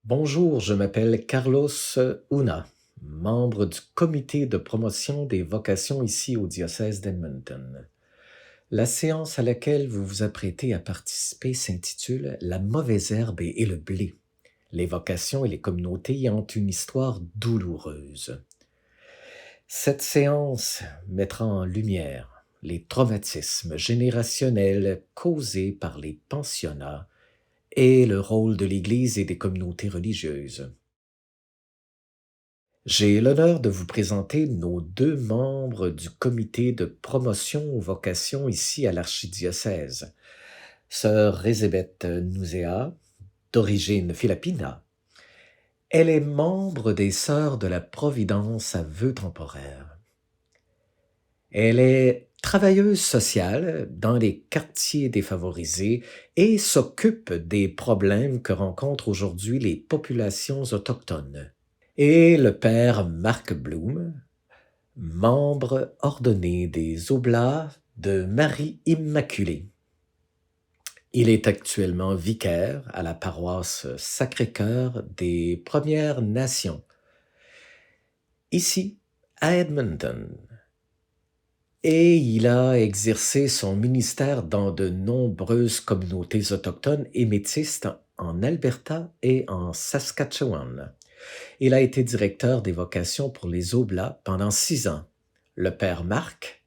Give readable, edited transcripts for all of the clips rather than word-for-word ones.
Bonjour, je m'appelle Carlos Una, membre du comité de promotion des vocations ici au diocèse d'Edmonton. La séance à laquelle vous vous apprêtez à participer s'intitule La mauvaise herbe et le blé. Les vocations et les communautés ont une histoire douloureuse. Cette séance mettra en lumière les traumatismes générationnels causés par les pensionnats et le rôle de l'Église et des communautés religieuses. J'ai l'honneur de vous présenter nos deux membres du comité de promotion aux vocations ici à l'archidiocèse. Sœur Elizabeth Nouzéa, d'origine philippine, elle est membre des Sœurs de la Providence à vœux temporaires. Elle est travailleuse sociale dans les quartiers défavorisés et s'occupe des problèmes que rencontrent aujourd'hui les populations autochtones. Et le père Marc Bloom, membre ordonné des Oblats de Marie Immaculée. Il est actuellement vicaire à la paroisse Sacré-Cœur des Premières Nations, ici à Edmonton. Et il a exercé son ministère dans de nombreuses communautés autochtones et métisses en Alberta et en Saskatchewan. Il a été directeur des vocations pour les Oblats pendant 6 ans. Le père Marc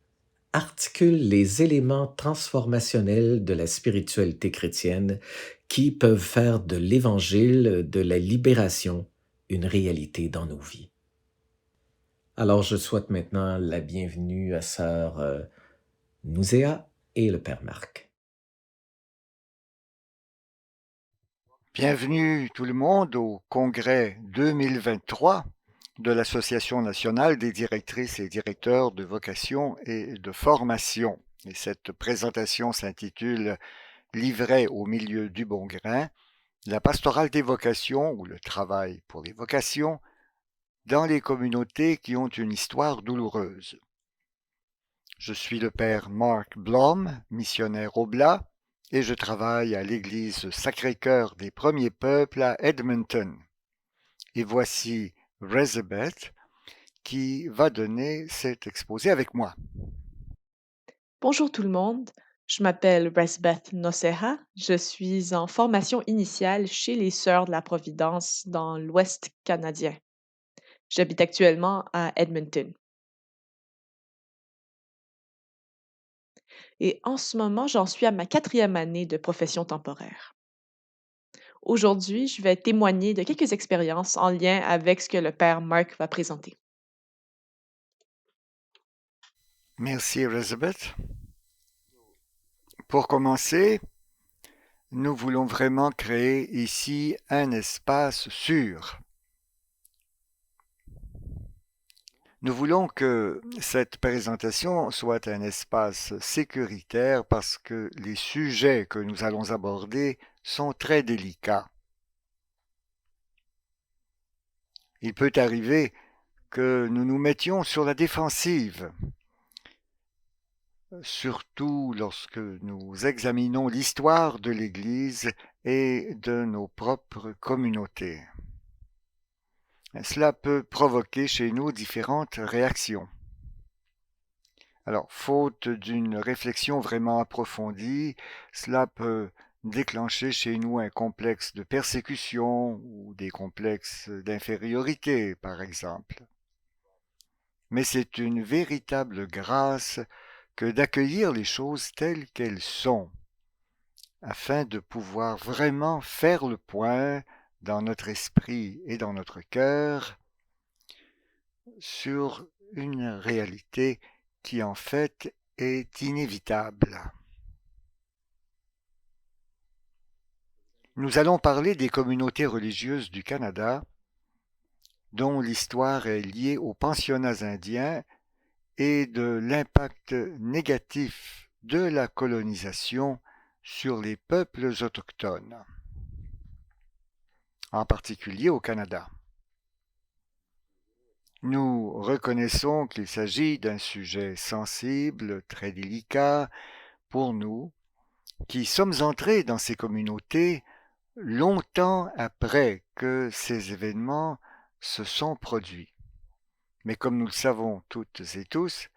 articule les éléments transformationnels de la spiritualité chrétienne qui peuvent faire de l'évangile de la libération une réalité dans nos vies. Alors je souhaite maintenant la bienvenue à sœur Nouzéa et le père Marc. Bienvenue tout le monde au congrès 2023 de l'Association nationale des directrices et directeurs de vocation et de formation. Et cette présentation s'intitule Livret au milieu du bon grain, la pastorale des vocations ou le travail pour les vocations dans les communautés qui ont une histoire douloureuse. Je suis le père Mark Blom, missionnaire oblat, et je travaille à l'église Sacré-Cœur des Premiers Peuples à Edmonton. Et voici Elizabeth qui va donner cet exposé avec moi. Bonjour tout le monde, je m'appelle Resbeth Noseha, je suis en formation initiale chez les Sœurs de la Providence dans l'Ouest canadien. J'habite actuellement à Edmonton. Et en ce moment, j'en suis à ma 4e année de profession temporaire. Aujourd'hui, je vais témoigner de quelques expériences en lien avec ce que le père Mark va présenter. Merci Elizabeth. Pour commencer, nous voulons vraiment créer ici un espace sûr. Nous voulons que cette présentation soit un espace sécuritaire parce que les sujets que nous allons aborder sont très délicats. Il peut arriver que nous nous mettions sur la défensive, surtout lorsque nous examinons l'histoire de l'Église et de nos propres communautés. Cela peut provoquer chez nous différentes réactions. Alors, faute d'une réflexion vraiment approfondie, cela peut déclencher chez nous un complexe de persécution ou des complexes d'infériorité, par exemple. Mais c'est une véritable grâce que d'accueillir les choses telles qu'elles sont, afin de pouvoir vraiment faire le point dans notre esprit et dans notre cœur sur une réalité qui en fait est inévitable. Nous allons parler des communautés religieuses du Canada, dont l'histoire est liée aux pensionnats indiens et de l'impact négatif de la colonisation sur les peuples autochtones, en particulier au Canada. Nous reconnaissons qu'il s'agit d'un sujet sensible, très délicat, pour nous, qui sommes entrés dans ces communautés longtemps après que ces événements se sont produits. Mais comme nous le savons toutes et tous,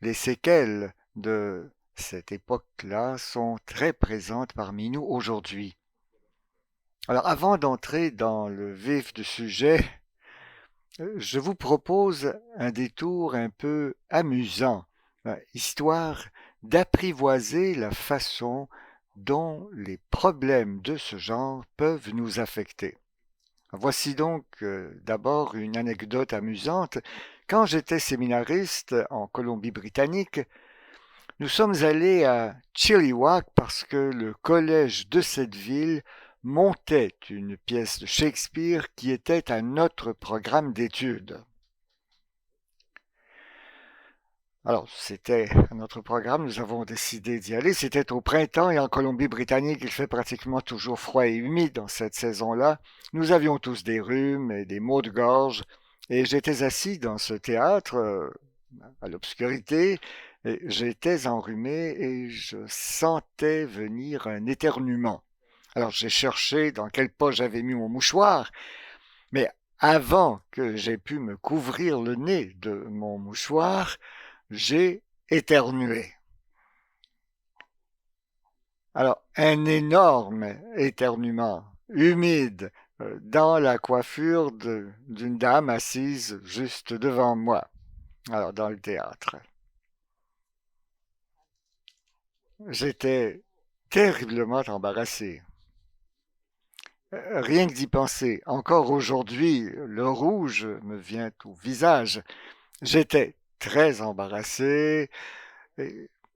les séquelles de cette époque-là sont très présentes parmi nous aujourd'hui. Alors avant d'entrer dans le vif du sujet, je vous propose un détour un peu amusant, histoire d'apprivoiser la façon dont les problèmes de ce genre peuvent nous affecter. Voici donc d'abord une anecdote amusante. Quand j'étais séminariste en Colombie-Britannique, nous sommes allés à Chilliwack parce que le collège de cette ville montait une pièce de Shakespeare qui était à notre programme d'études. Alors, c'était à notre programme, nous avons décidé d'y aller. C'était au printemps et en Colombie-Britannique, il fait pratiquement toujours froid et humide dans cette saison-là. Nous avions tous des rhumes et des maux de gorge et j'étais assis dans ce théâtre à l'obscurité. J'étais enrhumé et je sentais venir un éternuement. Alors j'ai cherché dans quelle poche j'avais mis mon mouchoir, mais avant que j'aie pu me couvrir le nez de mon mouchoir, j'ai éternué. Alors un énorme éternuement humide dans la coiffure d'une dame assise juste devant moi, alors dans le théâtre. J'étais terriblement embarrassé. Rien que d'y penser, encore aujourd'hui, le rouge me vient au visage. J'étais très embarrassé.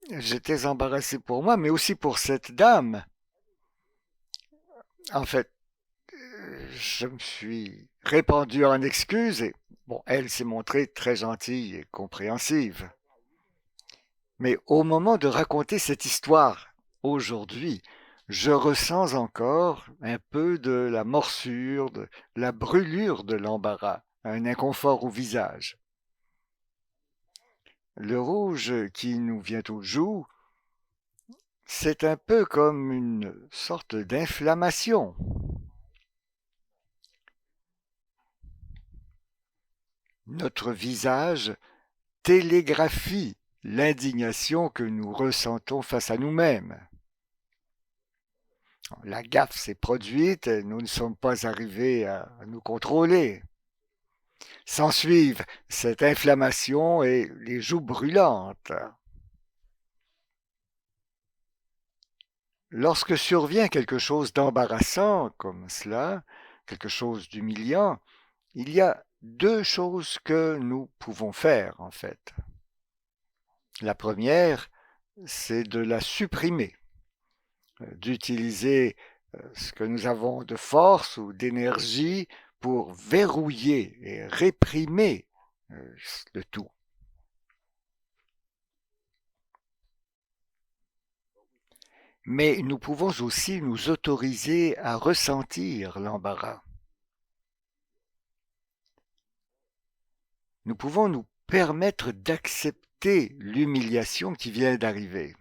J'étais embarrassé pour moi, mais aussi pour cette dame. En fait, je me suis répandu en excuses et bon, elle s'est montrée très gentille et compréhensive. Mais au moment de raconter cette histoire, aujourd'hui, je ressens encore un peu de la morsure, de la brûlure de l'embarras, un inconfort au visage. Le rouge qui nous vient aux joues, c'est un peu comme une sorte d'inflammation. Notre visage télégraphie l'indignation que nous ressentons face à nous-mêmes. La gaffe s'est produite, nous ne sommes pas arrivés à nous contrôler. S'ensuivent cette inflammation et les joues brûlantes. Lorsque survient quelque chose d'embarrassant comme cela, quelque chose d'humiliant, il y a deux choses que nous pouvons faire en fait. La première, c'est de la supprimer, d'utiliser ce que nous avons de force ou d'énergie pour verrouiller et réprimer le tout. Mais nous pouvons aussi nous autoriser à ressentir l'embarras. Nous pouvons nous permettre d'accepter l'humiliation qui vient d'arriver.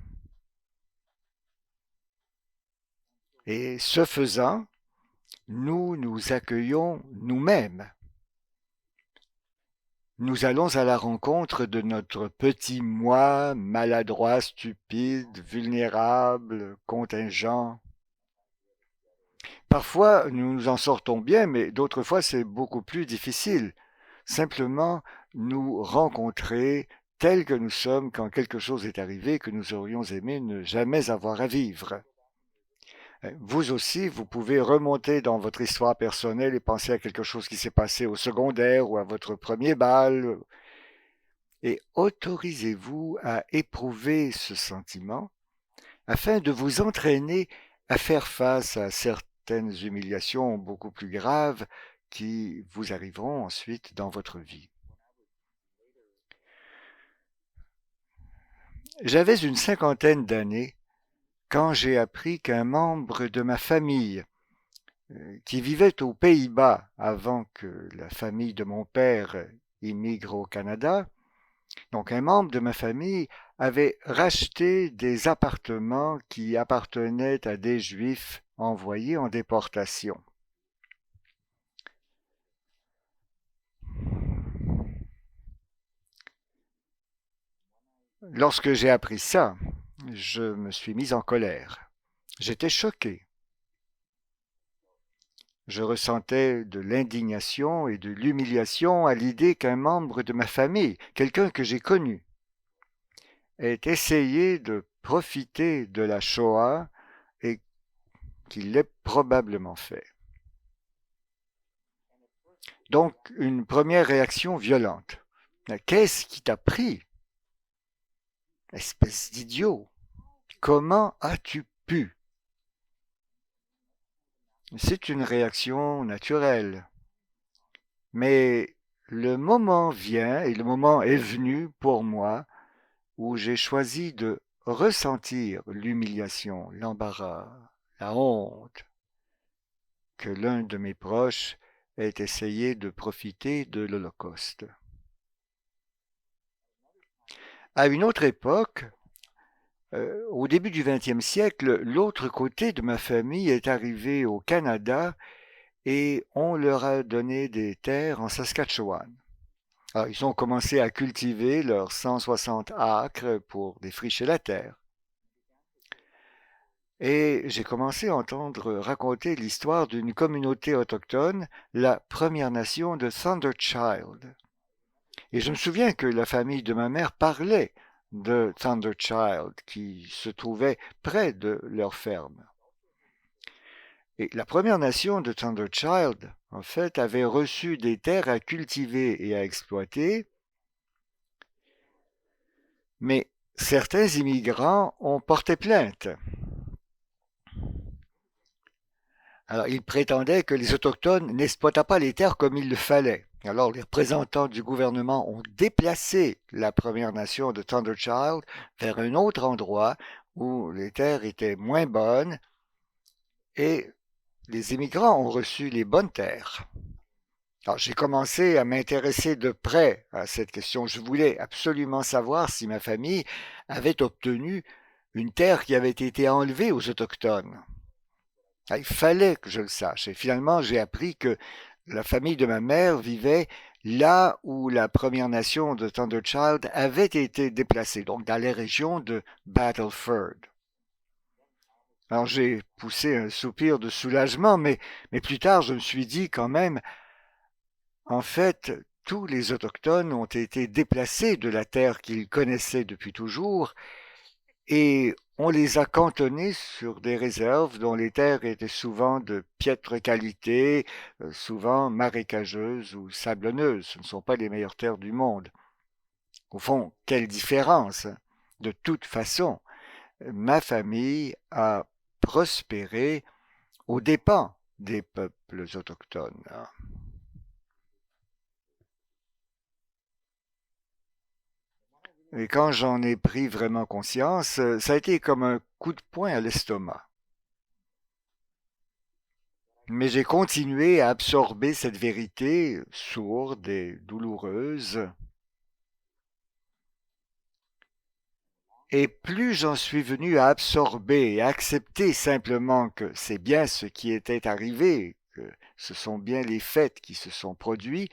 Et ce faisant, nous nous accueillons nous-mêmes. Nous allons à la rencontre de notre petit moi maladroit, stupide, vulnérable, contingent. Parfois, nous nous en sortons bien, mais d'autres fois, c'est beaucoup plus difficile. Simplement, nous rencontrer tels que nous sommes quand quelque chose est arrivé que nous aurions aimé ne jamais avoir à vivre. Vous aussi, vous pouvez remonter dans votre histoire personnelle et penser à quelque chose qui s'est passé au secondaire ou à votre premier bal. Et autorisez-vous à éprouver ce sentiment afin de vous entraîner à faire face à certaines humiliations beaucoup plus graves qui vous arriveront ensuite dans votre vie. J'avais une cinquantaine d'années quand j'ai appris qu'un membre de ma famille, qui vivait aux Pays-Bas avant que la famille de mon père immigre au Canada, donc un membre de ma famille avait racheté des appartements qui appartenaient à des Juifs envoyés en déportation. Lorsque j'ai appris ça, je me suis mis en colère. J'étais choqué. Je ressentais de l'indignation et de l'humiliation à l'idée qu'un membre de ma famille, quelqu'un que j'ai connu, ait essayé de profiter de la Shoah et qu'il l'ait probablement fait. Donc, une première réaction violente. Qu'est-ce qui t'a pris? Espèce d'idiot! Comment as-tu pu? C'est une réaction naturelle. Mais le moment vient, et le moment est venu pour moi, où j'ai choisi de ressentir l'humiliation, l'embarras, la honte que l'un de mes proches ait essayé de profiter de l'Holocauste. À une autre époque, au début du XXe siècle, l'autre côté de ma famille est arrivé au Canada et on leur a donné des terres en Saskatchewan. Alors, ils ont commencé à cultiver leurs 160 acres pour défricher la terre. Et j'ai commencé à entendre raconter l'histoire d'une communauté autochtone, la Première Nation de Thunderchild. Et je me souviens que la famille de ma mère parlait de Thunderchild, qui se trouvait près de leur ferme. Et la Première Nation de Thunderchild, en fait, avait reçu des terres à cultiver et à exploiter, mais certains immigrants ont porté plainte. Alors, ils prétendaient que les Autochtones n'exploitaient pas les terres comme il le fallait. Alors, les représentants du gouvernement ont déplacé la Première Nation de Thunderchild vers un autre endroit où les terres étaient moins bonnes et les immigrants ont reçu les bonnes terres. Alors, j'ai commencé à m'intéresser de près à cette question. Je voulais absolument savoir si ma famille avait obtenu une terre qui avait été enlevée aux Autochtones. Il fallait que je le sache. Et finalement, j'ai appris que la famille de ma mère vivait là où la Première Nation de Thunderchild avait été déplacée, donc dans les régions de Battleford. Alors j'ai poussé un soupir de soulagement, mais plus tard je me suis dit quand même, en fait, tous les autochtones ont été déplacés de la terre qu'ils connaissaient depuis toujours, et on les a cantonnés sur des réserves dont les terres étaient souvent de piètre qualité, souvent marécageuses ou sablonneuses. Ce ne sont pas les meilleures terres du monde. Au fond, quelle différence! De toute façon, ma famille a prospéré aux dépens des peuples autochtones. Et quand j'en ai pris vraiment conscience, ça a été comme un coup de poing à l'estomac. Mais j'ai continué à absorber cette vérité sourde et douloureuse. Et plus j'en suis venu à absorber et à accepter simplement que c'est bien ce qui était arrivé, que ce sont bien les faits qui se sont produits,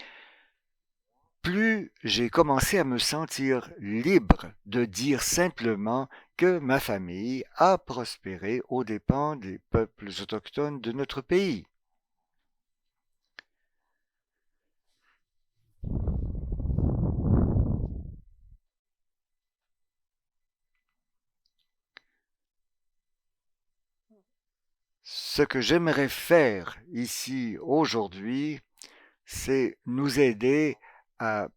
plus j'ai commencé à me sentir libre de dire simplement que ma famille a prospéré aux dépens des peuples autochtones de notre pays. Ce que j'aimerais faire ici aujourd'hui, c'est nous aider à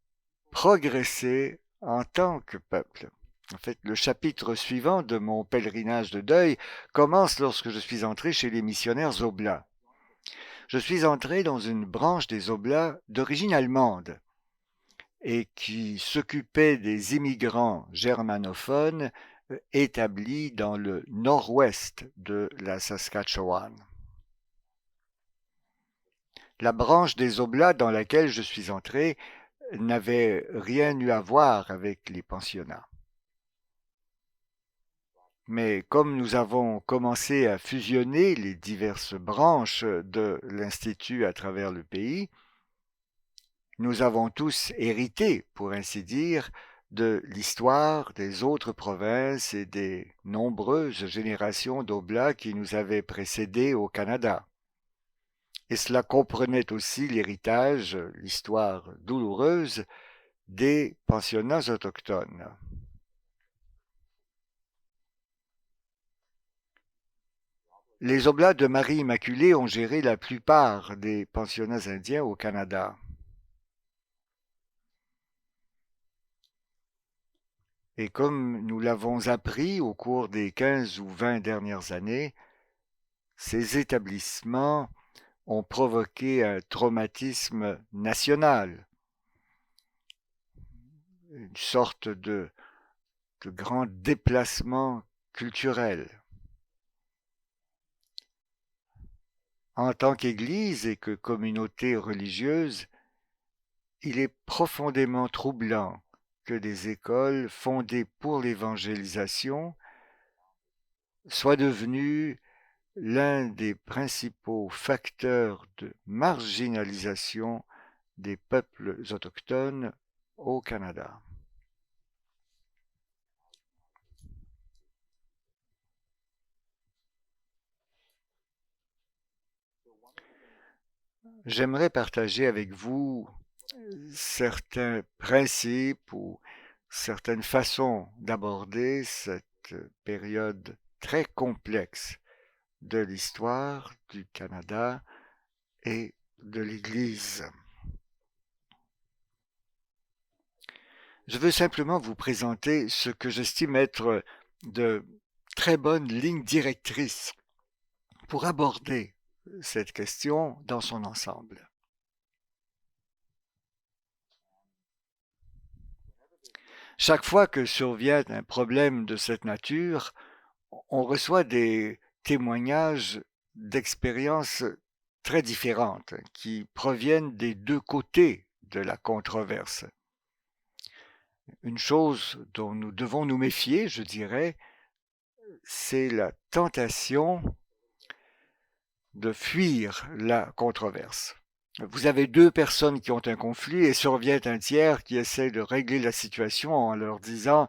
progresser en tant que peuple. En fait, le chapitre suivant de mon pèlerinage de deuil commence lorsque je suis entré chez les missionnaires Oblats. Je suis entré dans une branche des Oblats d'origine allemande et qui s'occupait des immigrants germanophones établis dans le nord-ouest de la Saskatchewan. La branche des Oblats dans laquelle je suis entré n'avait rien eu à voir avec les pensionnats. Mais comme nous avons commencé à fusionner les diverses branches de l'Institut à travers le pays, nous avons tous hérité, pour ainsi dire, de l'histoire des autres provinces et des nombreuses générations d'Oblats qui nous avaient précédés au Canada. Et cela comprenait aussi l'héritage, l'histoire douloureuse des pensionnats autochtones. Les Oblats de Marie-Immaculée ont géré la plupart des pensionnats indiens au Canada. Et comme nous l'avons appris au cours des 15 ou 20 dernières années, ces établissements ont provoqué un traumatisme national, une sorte de grand déplacement culturel. En tant qu'Église et que communauté religieuse, il est profondément troublant que des écoles fondées pour l'évangélisation soient devenues l'un des principaux facteurs de marginalisation des peuples autochtones au Canada. J'aimerais partager avec vous certains principes ou certaines façons d'aborder cette période très complexe de l'histoire du Canada et de l'Église. Je veux simplement vous présenter ce que j'estime être de très bonnes lignes directrices pour aborder cette question dans son ensemble. Chaque fois que survient un problème de cette nature, on reçoit des témoignages d'expériences très différentes qui proviennent des deux côtés de la controverse. Une chose dont nous devons nous méfier, je dirais, c'est la tentation de fuir la controverse. Vous avez deux personnes qui ont un conflit et survient un tiers qui essaie de régler la situation en leur disant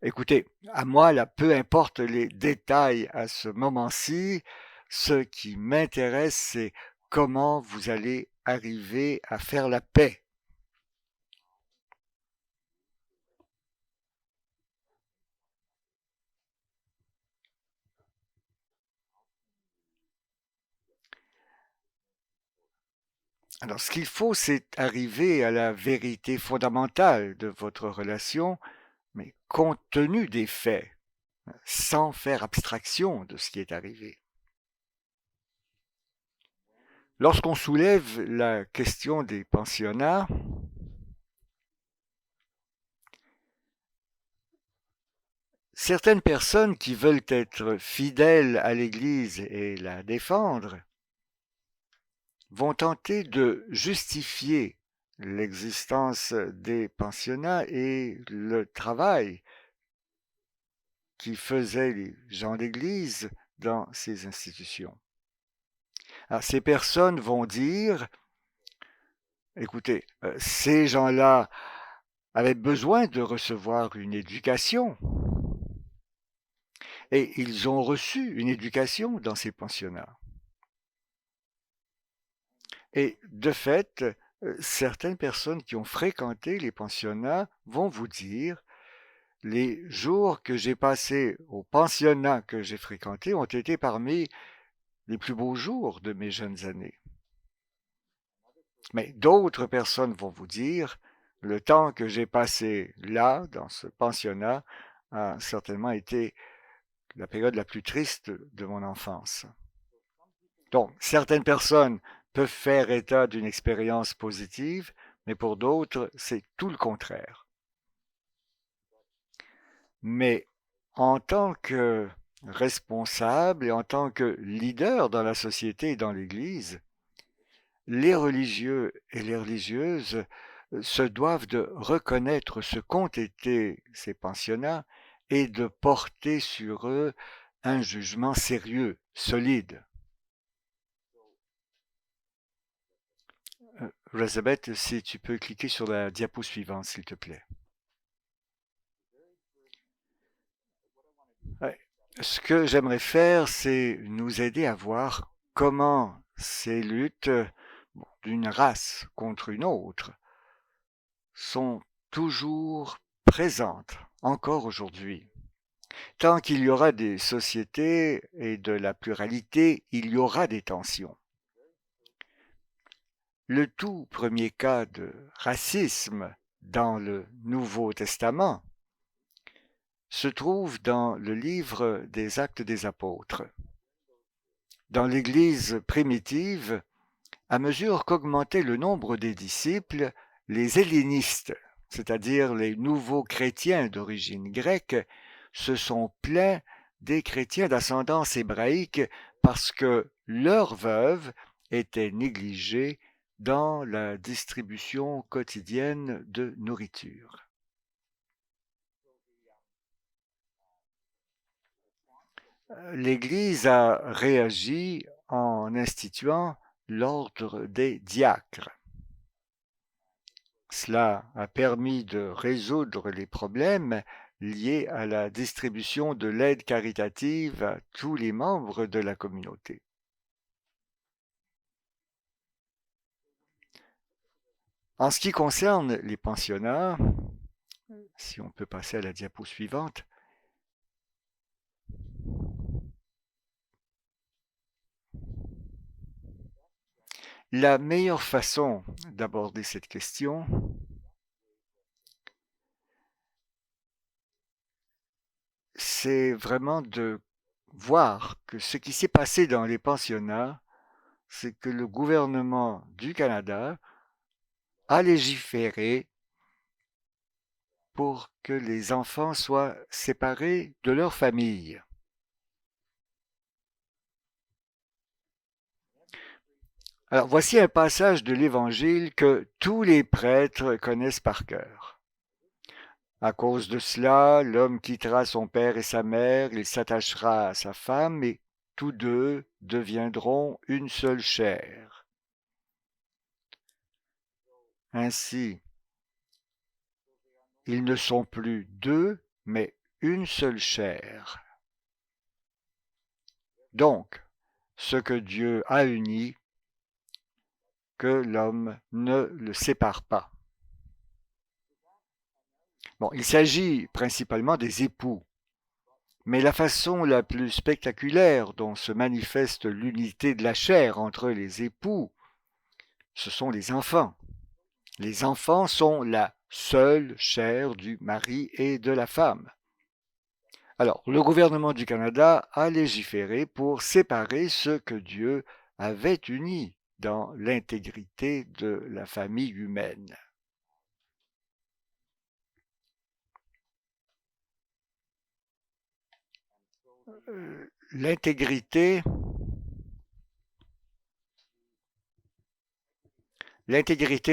écoutez, à moi, là, peu importe les détails à ce moment-ci, ce qui m'intéresse, c'est comment vous allez arriver à faire la paix. Alors, ce qu'il faut, c'est arriver à la vérité fondamentale de votre relation, mais compte tenu des faits, sans faire abstraction de ce qui est arrivé. Lorsqu'on soulève la question des pensionnats, certaines personnes qui veulent être fidèles à l'Église et la défendre vont tenter de justifier l'existence des pensionnats et le travail qui faisaient les gens d'Église dans ces institutions. Alors, ces personnes vont dire, écoutez, ces gens-là avaient besoin de recevoir une éducation et ils ont reçu une éducation dans ces pensionnats. Et de fait, certaines personnes qui ont fréquenté les pensionnats vont vous dire les jours que j'ai passés au pensionnat que j'ai fréquenté ont été parmi les plus beaux jours de mes jeunes années. Mais d'autres personnes vont vous dire le temps que j'ai passé là, dans ce pensionnat, a certainement été la période la plus triste de mon enfance. Donc, certaines personnes peuvent faire état d'une expérience positive, mais pour d'autres, c'est tout le contraire. Mais en tant que responsable et en tant que leader dans la société et dans l'Église, les religieux et les religieuses se doivent de reconnaître ce qu'ont été ces pensionnats et de porter sur eux un jugement sérieux, solide. Elizabeth, si tu peux cliquer sur la diapo suivante, s'il te plaît. Ouais. Ce que j'aimerais faire, c'est nous aider à voir comment ces luttes d'une race contre une autre sont toujours présentes, encore aujourd'hui. Tant qu'il y aura des sociétés et de la pluralité, il y aura des tensions. Le tout premier cas de racisme dans le Nouveau Testament se trouve dans le livre des Actes des Apôtres. Dans l'Église primitive, à mesure qu'augmentait le nombre des disciples, les hellénistes, c'est-à-dire les nouveaux chrétiens d'origine grecque, se sont plaints des chrétiens d'ascendance hébraïque parce que leurs veuves étaient négligées dans la distribution quotidienne de nourriture. L'Église a réagi en instituant l'ordre des diacres. Cela a permis de résoudre les problèmes liés à la distribution de l'aide caritative à tous les membres de la communauté. En ce qui concerne les pensionnats, si on peut passer à la diapo suivante, la meilleure façon d'aborder cette question, c'est vraiment de voir que ce qui s'est passé dans les pensionnats, c'est que le gouvernement du Canada a légiféré pour que les enfants soient séparés de leur famille. Alors voici un passage de l'Évangile que tous les prêtres connaissent par cœur. À cause de cela, l'homme quittera son père et sa mère, il s'attachera à sa femme, et tous deux deviendront une seule chair. Ainsi, ils ne sont plus deux, mais une seule chair. Donc, ce que Dieu a uni, que l'homme ne le sépare pas. Bon, il s'agit principalement des époux, mais la façon la plus spectaculaire dont se manifeste l'unité de la chair entre les époux, ce sont les enfants. Les enfants sont la seule chair du mari et de la femme. Alors, le gouvernement du Canada a légiféré pour séparer ce que Dieu avait uni dans l'intégrité de la famille humaine. L'intégrité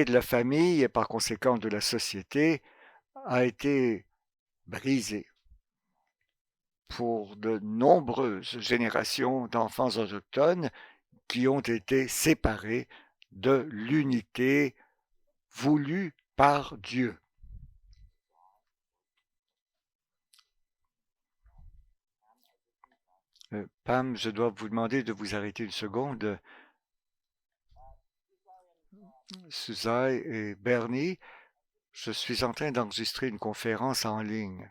de la famille et par conséquent de la société a été brisée pour de nombreuses générations d'enfants autochtones qui ont été séparés de l'unité voulue par Dieu. Pam, je dois vous demander de vous arrêter une seconde. Suzanne et Bernie, je suis en train d'enregistrer une conférence en ligne.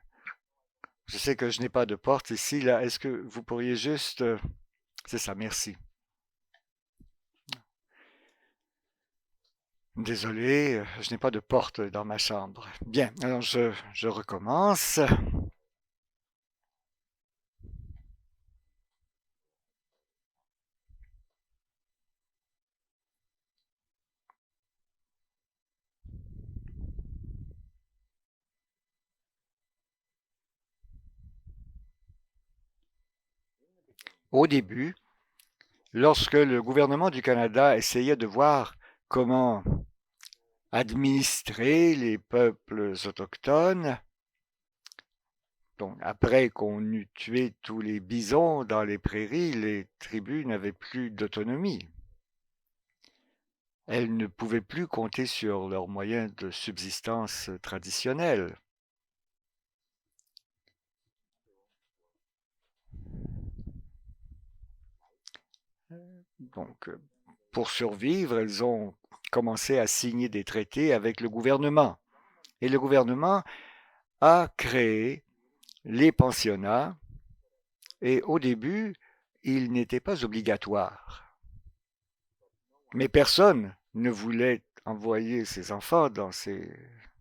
Je sais que je n'ai pas de porte ici, là. Est-ce que vous pourriez juste... C'est ça, merci. Désolé, je n'ai pas de porte dans ma chambre. Bien, alors je recommence. Au début, lorsque le gouvernement du Canada essayait de voir comment administrer les peuples autochtones, Donc, après qu'on eut tué tous les bisons dans les prairies, les tribus n'avaient plus d'autonomie. Elles ne pouvaient plus compter sur leurs moyens de subsistance traditionnels. Donc, pour survivre, elles ont commencé à signer des traités avec le gouvernement. Et le gouvernement a créé les pensionnats, et au début, ils n'étaient pas obligatoires. Mais personne ne voulait envoyer ses enfants dans ces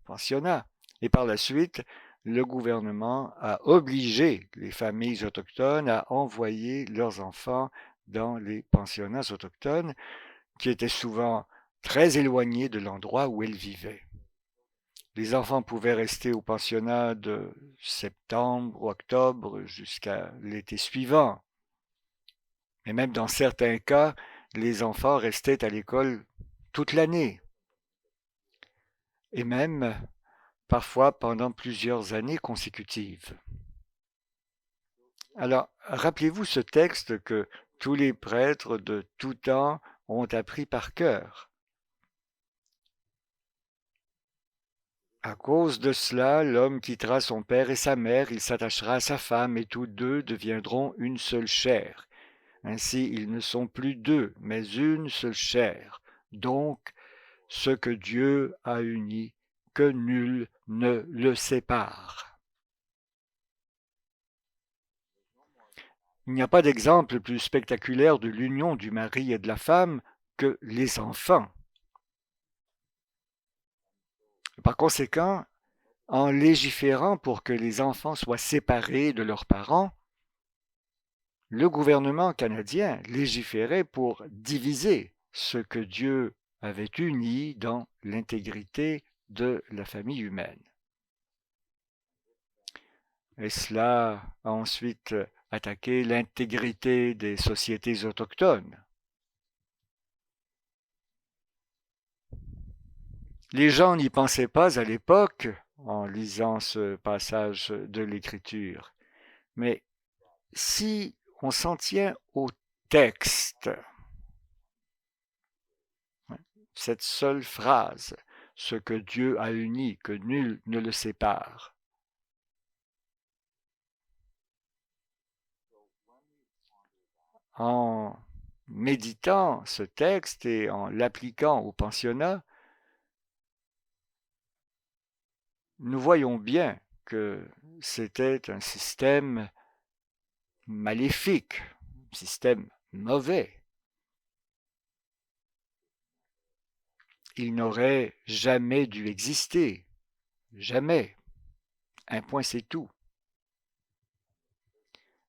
pensionnats. Et par la suite, le gouvernement a obligé les familles autochtones à envoyer leurs enfants dans les pensionnats autochtones, qui étaient souvent très éloignés de l'endroit où elles vivaient. Les enfants pouvaient rester au pensionnat de septembre ou octobre jusqu'à l'été suivant. Et même dans certains cas, les enfants restaient à l'école toute l'année. Et même parfois pendant plusieurs années consécutives. Alors, rappelez-vous ce texte que tous les prêtres de tout temps ont appris par cœur. À cause de cela, l'homme quittera son père et sa mère, il s'attachera à sa femme, et tous deux deviendront une seule chair. Ainsi, ils ne sont plus deux, mais une seule chair. Donc, ce que Dieu a uni, que nul ne le sépare. Il n'y a pas d'exemple plus spectaculaire de l'union du mari et de la femme que les enfants. Par conséquent, en légiférant pour que les enfants soient séparés de leurs parents, le gouvernement canadien légiférait pour diviser ce que Dieu avait uni dans l'intégrité de la famille humaine. Et cela a ensuite attaqué l'intégrité des sociétés autochtones. Les gens n'y pensaient pas à l'époque en lisant ce passage de l'Écriture. Mais si on s'en tient au texte, cette seule phrase, ce que Dieu a uni, que nul ne le sépare. En méditant ce texte et en l'appliquant au pensionnat, nous voyons bien que c'était un système maléfique, un système mauvais. Il n'aurait jamais dû exister. Jamais. Un point, c'est tout.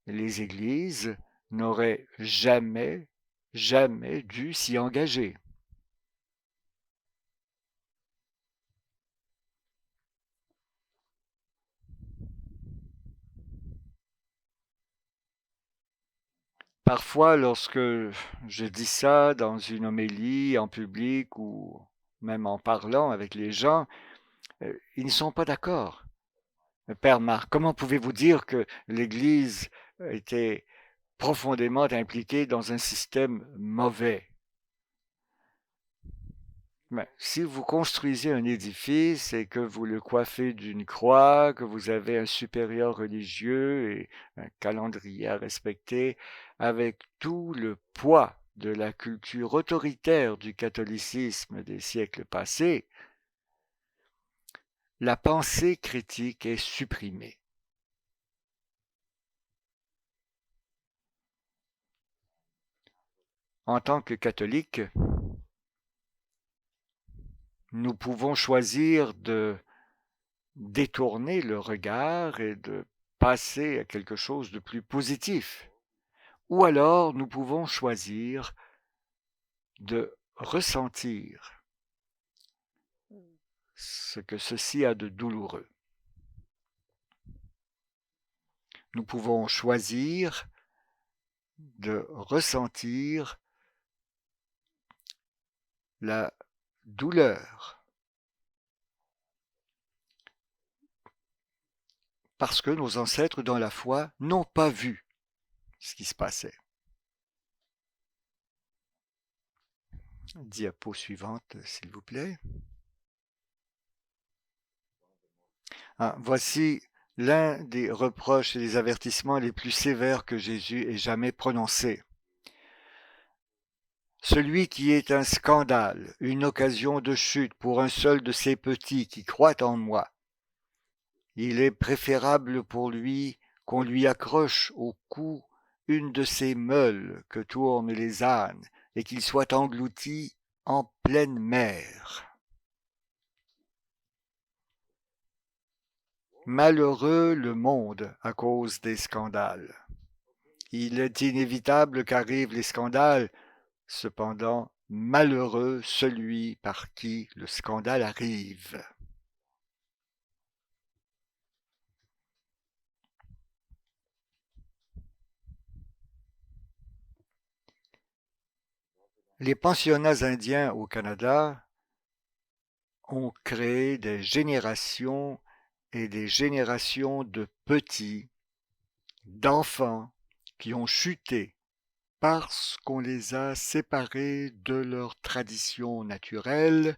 Les églises n'auraient jamais, jamais dû s'y engager. Parfois, lorsque je dis ça dans une homélie, en public ou même en parlant avec les gens, ils ne sont pas d'accord. Père Marc, comment pouvez-vous dire que l'Église était profondément impliquée dans un système mauvais? Mais si vous construisez un édifice et que vous le coiffez d'une croix, que vous avez un supérieur religieux et un calendrier à respecter, avec tout le poids de la culture autoritaire du catholicisme des siècles passés, la pensée critique est supprimée. En tant que catholique, nous pouvons choisir de détourner le regard et de passer à quelque chose de plus positif. Ou alors nous pouvons choisir de ressentir ce que ceci a de douloureux. Nous pouvons choisir de ressentir la douleur parce que nos ancêtres dans la foi n'ont pas vu ce qui se passait. Diapo suivante, s'il vous plaît. Voici l'un des reproches et des avertissements les plus sévères que Jésus ait jamais prononcés. Celui qui est un scandale, une occasion de chute pour un seul de ces petits qui croient en moi, il est préférable pour lui qu'on lui accroche au cou une de ces meules que tournent les ânes et qu'il soit englouti en pleine mer. Malheureux le monde à cause des scandales. Il est inévitable qu'arrivent les scandales, cependant malheureux celui par qui le scandale arrive. Les pensionnats indiens au Canada ont créé des générations et des générations de petits, d'enfants qui ont chuté parce qu'on les a séparés de leurs traditions naturelles,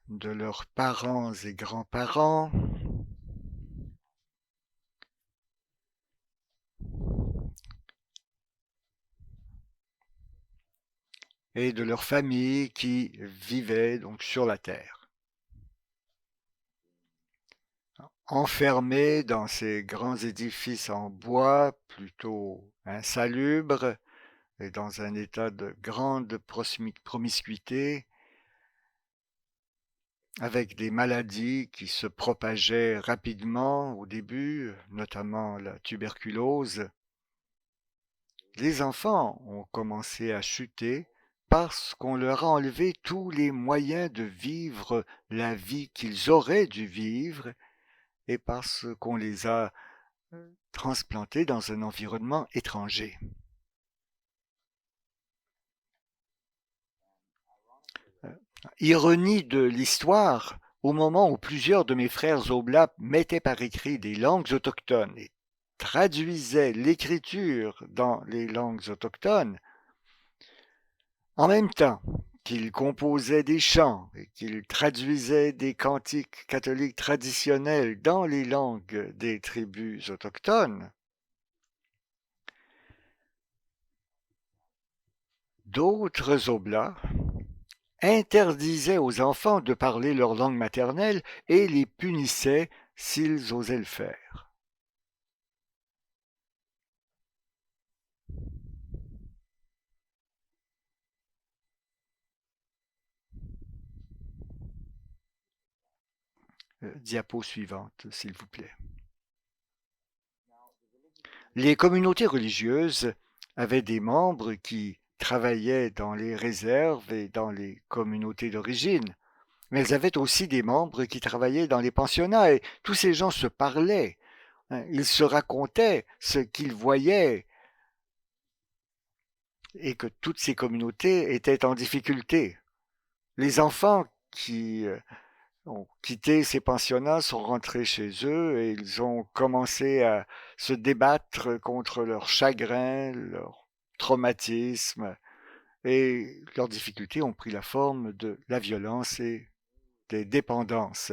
de leurs parents et grands-parents, et de leurs familles qui vivaient donc sur la terre. Enfermés dans ces grands édifices en bois plutôt insalubres et dans un état de grande promiscuité, avec des maladies qui se propageaient rapidement au début, notamment la tuberculose, les enfants ont commencé à chuter parce qu'on leur a enlevé tous les moyens de vivre la vie qu'ils auraient dû vivre et parce qu'on les a transplantés dans un environnement étranger. Ironie de l'histoire, au moment où plusieurs de mes frères oblats mettaient par écrit des langues autochtones et traduisaient l'écriture dans les langues autochtones, en même temps qu'ils composaient des chants et qu'ils traduisaient des cantiques catholiques traditionnels dans les langues des tribus autochtones, d'autres oblats interdisaient aux enfants de parler leur langue maternelle et les punissaient s'ils osaient le faire. Diapo suivante, s'il vous plaît. Les communautés religieuses avaient des membres qui travaillaient dans les réserves et dans les communautés d'origine, mais elles avaient aussi des membres qui travaillaient dans les pensionnats et tous ces gens se parlaient, ils se racontaient ce qu'ils voyaient et que toutes ces communautés étaient en difficulté. Les enfants qui ont quitté ces pensionnats sont rentrés chez eux et ils ont commencé à se débattre contre leur chagrin, leur traumatisme et leurs difficultés ont pris la forme de la violence et des dépendances.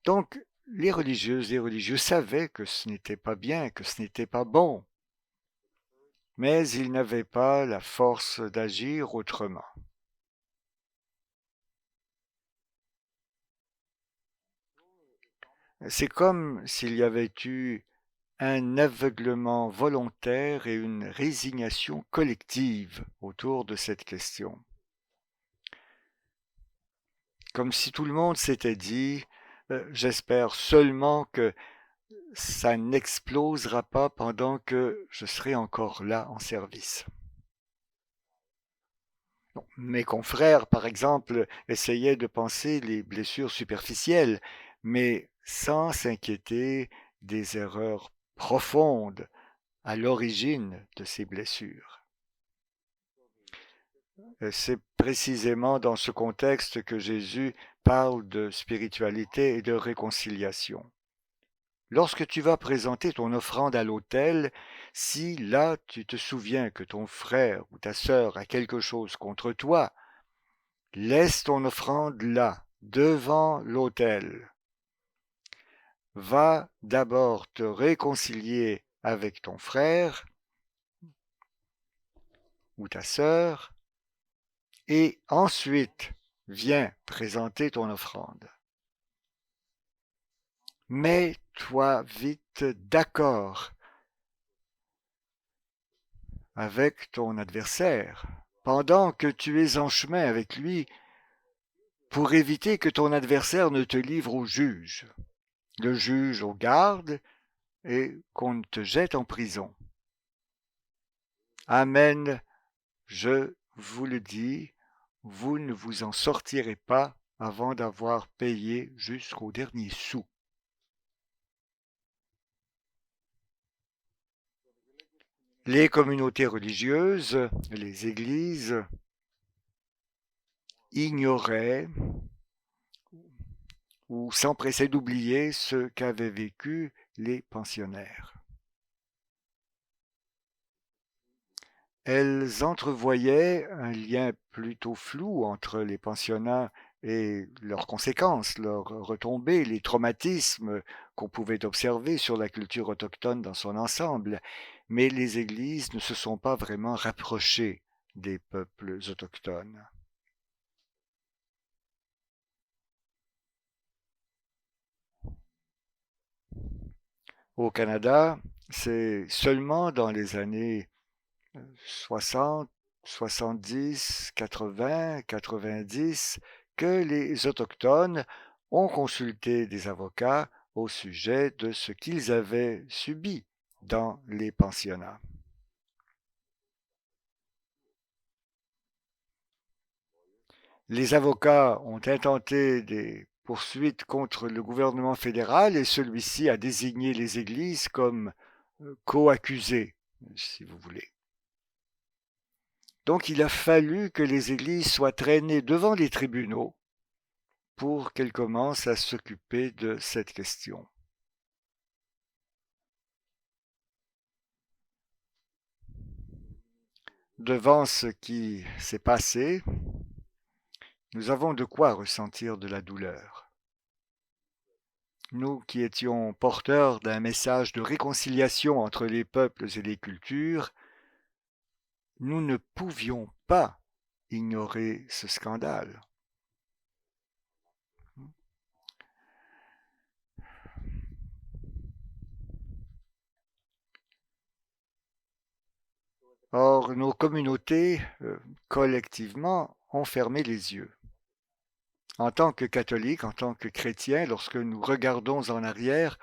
Donc, les religieuses et les religieux savaient que ce n'était pas bien, que ce n'était pas bon, mais ils n'avaient pas la force d'agir autrement. C'est comme s'il y avait eu un aveuglement volontaire et une résignation collective autour de cette question. Comme si tout le monde s'était dit, j'espère seulement que ça n'explosera pas pendant que je serai encore là en service. Bon, mes confrères, par exemple, essayaient de penser les blessures superficielles, mais sans s'inquiéter des erreurs profondes à l'origine de ces blessures. C'est précisément dans ce contexte que Jésus parle de spiritualité et de réconciliation. Lorsque tu vas présenter ton offrande à l'autel, si là tu te souviens que ton frère ou ta sœur a quelque chose contre toi, laisse ton offrande là, devant l'autel. Va d'abord te réconcilier avec ton frère ou ta sœur, et ensuite viens présenter ton offrande. Mets-toi vite d'accord avec ton adversaire pendant que tu es en chemin avec lui pour éviter que ton adversaire ne te livre au juge, le juge aux gardes et qu'on te jette en prison. Amen, je vous le dis, vous ne vous en sortirez pas avant d'avoir payé jusqu'au dernier sou. Les communautés religieuses, les églises, ignoraient ou s'empressaient d'oublier ce qu'avaient vécu les pensionnaires. Elles entrevoyaient un lien plutôt flou entre les pensionnats et leurs conséquences, leurs retombées, les traumatismes qu'on pouvait observer sur la culture autochtone dans son ensemble. Mais les églises ne se sont pas vraiment rapprochées des peuples autochtones. Au Canada, c'est seulement dans les années 60, 70, 80, 90 que les Autochtones ont consulté des avocats au sujet de ce qu'ils avaient subi dans les pensionnats. Les avocats ont intenté des poursuites contre le gouvernement fédéral et celui-ci a désigné les églises comme co-accusées, si vous voulez. Donc il a fallu que les églises soient traînées devant les tribunaux pour qu'elles commencent à s'occuper de cette question. Devant ce qui s'est passé, nous avons de quoi ressentir de la douleur. Nous qui étions porteurs d'un message de réconciliation entre les peuples et les cultures, nous ne pouvions pas ignorer ce scandale. Or, nos communautés, collectivement, ont fermé les yeux. En tant que catholiques, en tant que chrétiens, lorsque nous regardons en arrière,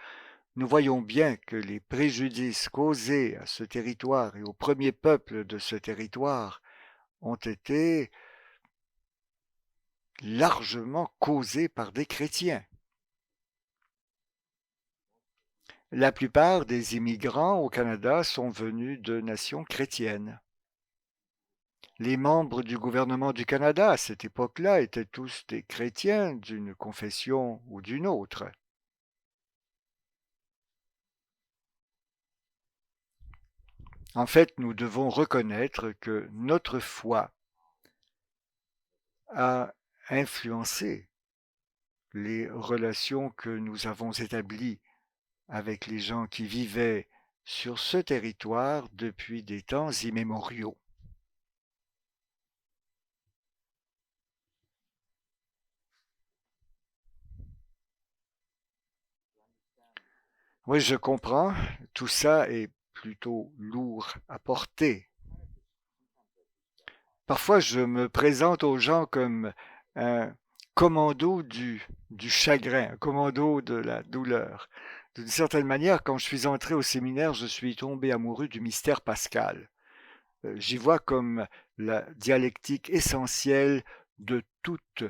nous voyons bien que les préjudices causés à ce territoire et aux premiers peuples de ce territoire ont été largement causés par des chrétiens. La plupart des immigrants au Canada sont venus de nations chrétiennes. Les membres du gouvernement du Canada à cette époque-là étaient tous des chrétiens d'une confession ou d'une autre. En fait, nous devons reconnaître que notre foi a influencé les relations que nous avons établies avec les gens qui vivaient sur ce territoire depuis des temps immémoriaux. Oui, je comprends, tout ça est plutôt lourd à porter. Parfois, je me présente aux gens comme un commando du chagrin, un commando de la douleur. D'une certaine manière, quand je suis entré au séminaire, je suis tombé amoureux du mystère pascal. J'y vois comme la dialectique essentielle de toute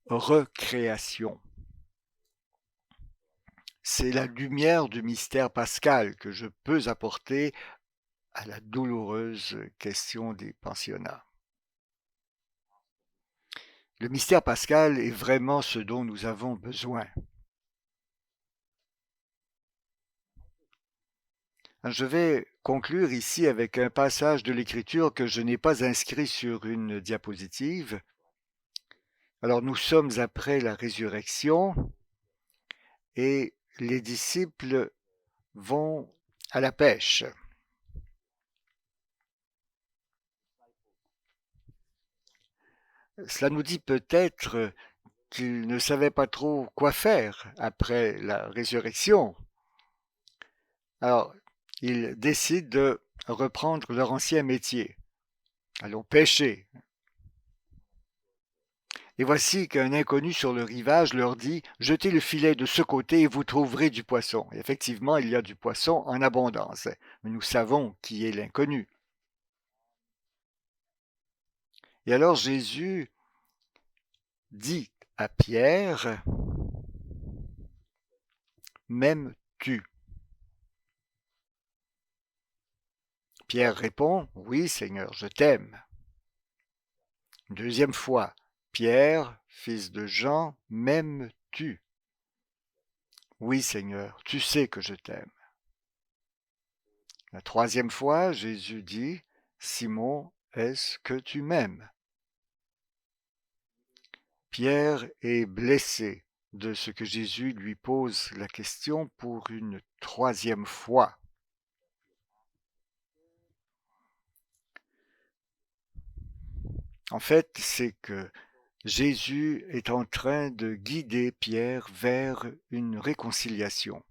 recréation. C'est la lumière du mystère pascal que je peux apporter à la douloureuse question des pensionnats. le mystère pascal est vraiment ce dont nous avons besoin. Je vais conclure ici avec un passage de l'Écriture que je n'ai pas inscrit sur une diapositive. Alors nous sommes après la résurrection et les disciples vont à la pêche. Cela nous dit peut-être qu'ils ne savaient pas trop quoi faire après la résurrection. Alors, ils décident de reprendre leur ancien métier. Allons pêcher. Et voici qu'un inconnu sur le rivage leur dit « Jetez le filet de ce côté et vous trouverez du poisson. » Effectivement, il y a du poisson en abondance, mais nous savons qui est l'inconnu. Et alors Jésus dit à Pierre « M'aimes-tu » Pierre répond « Oui, Seigneur, je t'aime. » Deuxième fois, Pierre, fils de Jean, m'aimes-tu? Oui, Seigneur, tu sais que je t'aime. La troisième fois, Jésus dit, Simon, est-ce que tu m'aimes? Pierre est blessé de ce que Jésus lui pose la question pour une troisième fois. En fait, c'est que Jésus est en train de guider Pierre vers une réconciliation.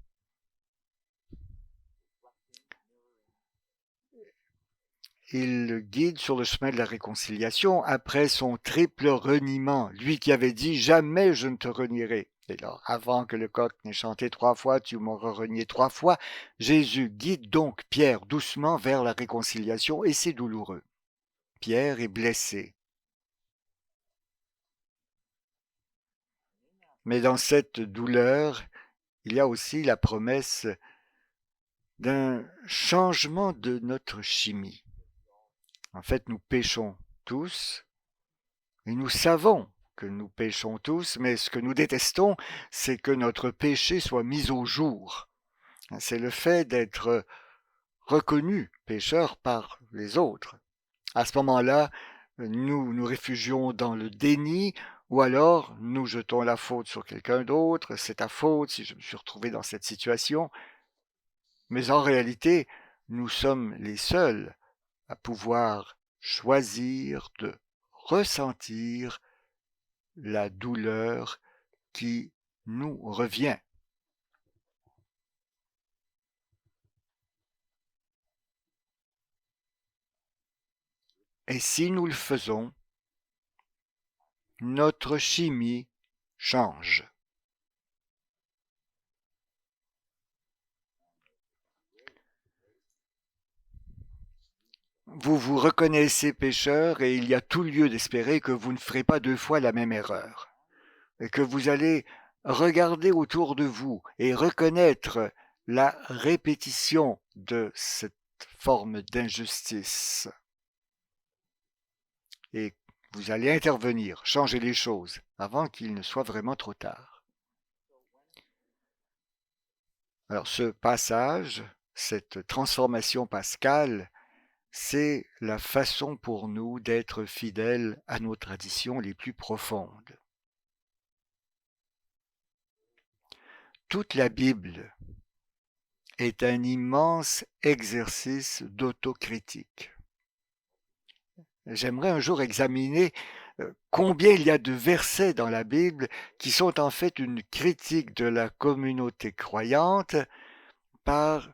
Il le guide sur le chemin de la réconciliation après son triple reniement, lui qui avait dit « Jamais je ne te renierai ». Et alors, avant que le coq n'ait chanté 3 fois, tu m'auras renié 3 fois, Jésus guide donc Pierre doucement vers la réconciliation et c'est douloureux. Pierre est blessé. Mais dans cette douleur, il y a aussi la promesse d'un changement de notre chimie. En fait, nous péchons tous et nous savons que nous péchons tous, mais ce que nous détestons, c'est que notre péché soit mis au jour. C'est le fait d'être reconnu pécheur par les autres. À ce moment-là, nous nous réfugions dans le déni ou alors nous jetons la faute sur quelqu'un d'autre. C'est ta faute si je me suis retrouvé dans cette situation. Mais en réalité, nous sommes les seuls à pouvoir choisir de ressentir la douleur qui nous revient. Et si nous le faisons, notre chimie change. Vous vous reconnaissez pécheur et il y a tout lieu d'espérer que vous ne ferez pas 2 fois la même erreur. Et que vous allez regarder autour de vous et reconnaître la répétition de cette forme d'injustice. Et vous allez intervenir, changer les choses avant qu'il ne soit vraiment trop tard. Alors ce passage, cette transformation pascale, c'est la façon pour nous d'être fidèles à nos traditions les plus profondes. Toute la Bible est un immense exercice d'autocritique. J'aimerais un jour examiner combien il y a de versets dans la Bible qui sont en fait une critique de la communauté croyante par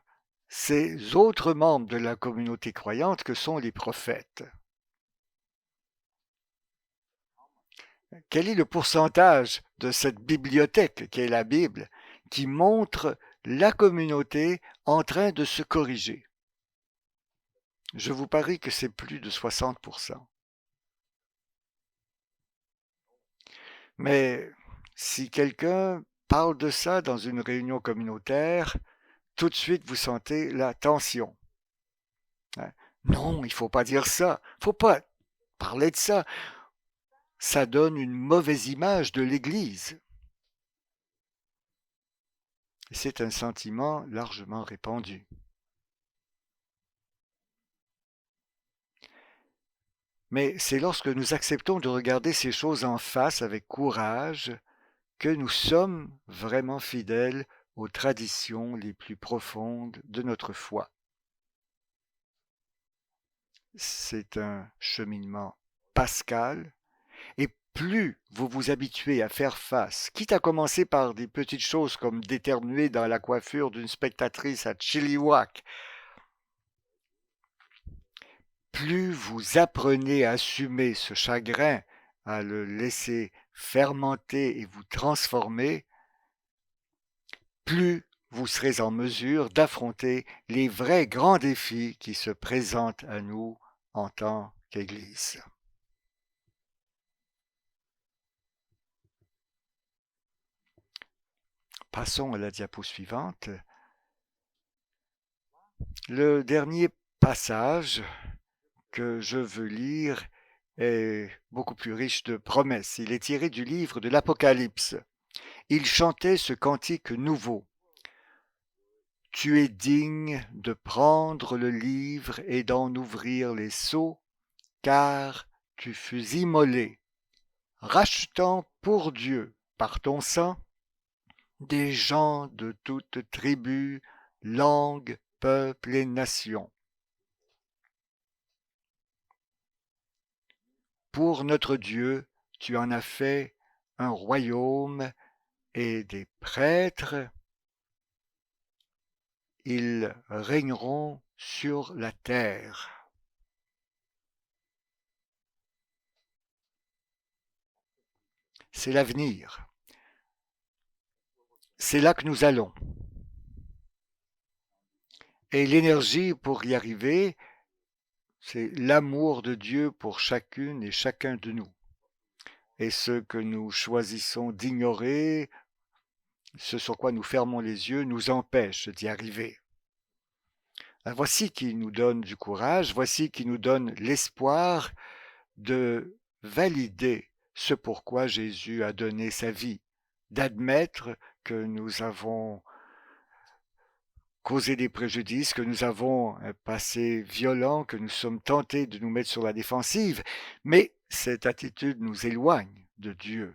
ces autres membres de la communauté croyante que sont les prophètes. Quel est le pourcentage de cette bibliothèque qu'est la Bible qui montre la communauté en train de se corriger? Je vous parie que c'est plus de 60%. Mais si quelqu'un parle de ça dans une réunion communautaire, tout de suite vous sentez la tension. Non, il ne faut pas dire ça. Il ne faut pas parler de ça. ça donne une mauvaise image de l'Église. C'est un sentiment largement répandu. Mais c'est lorsque nous acceptons de regarder ces choses en face avec courage que nous sommes vraiment fidèles aux traditions les plus profondes de notre foi. C'est un cheminement pascal, et plus vous vous habituez à faire face, quitte à commencer par des petites choses comme d'éternuer dans la coiffure d'une spectatrice à Chilliwack, plus vous apprenez à assumer ce chagrin, à le laisser fermenter et vous transformer, plus vous serez en mesure d'affronter les vrais grands défis qui se présentent à nous en tant qu'Église. Passons à la diapo suivante. Le dernier passage que je veux lire est beaucoup plus riche de promesses. Il est tiré du livre de l'Apocalypse. Il chantait ce cantique nouveau. Tu es digne de prendre le livre et d'en ouvrir les sceaux, car tu fus immolé, rachetant pour Dieu, par ton sang, des gens de toutes tribus, langues, peuples et nations. Pour notre Dieu, tu en as fait un royaume et des prêtres. Ils régneront sur la terre. C'est l'avenir. C'est là que nous allons. Et l'énergie pour y arriver, c'est l'amour de Dieu pour chacune et chacun de nous. Et ce que nous choisissons d'ignorer, ce sur quoi nous fermons les yeux, nous empêche d'y arriver. Voici qui nous donne du courage, voici qui nous donne l'espoir de valider ce pourquoi Jésus a donné sa vie, d'admettre que nous avons causé des préjudices, que nous avons un passé violent, que nous sommes tentés de nous mettre sur la défensive, mais cette attitude nous éloigne de Dieu.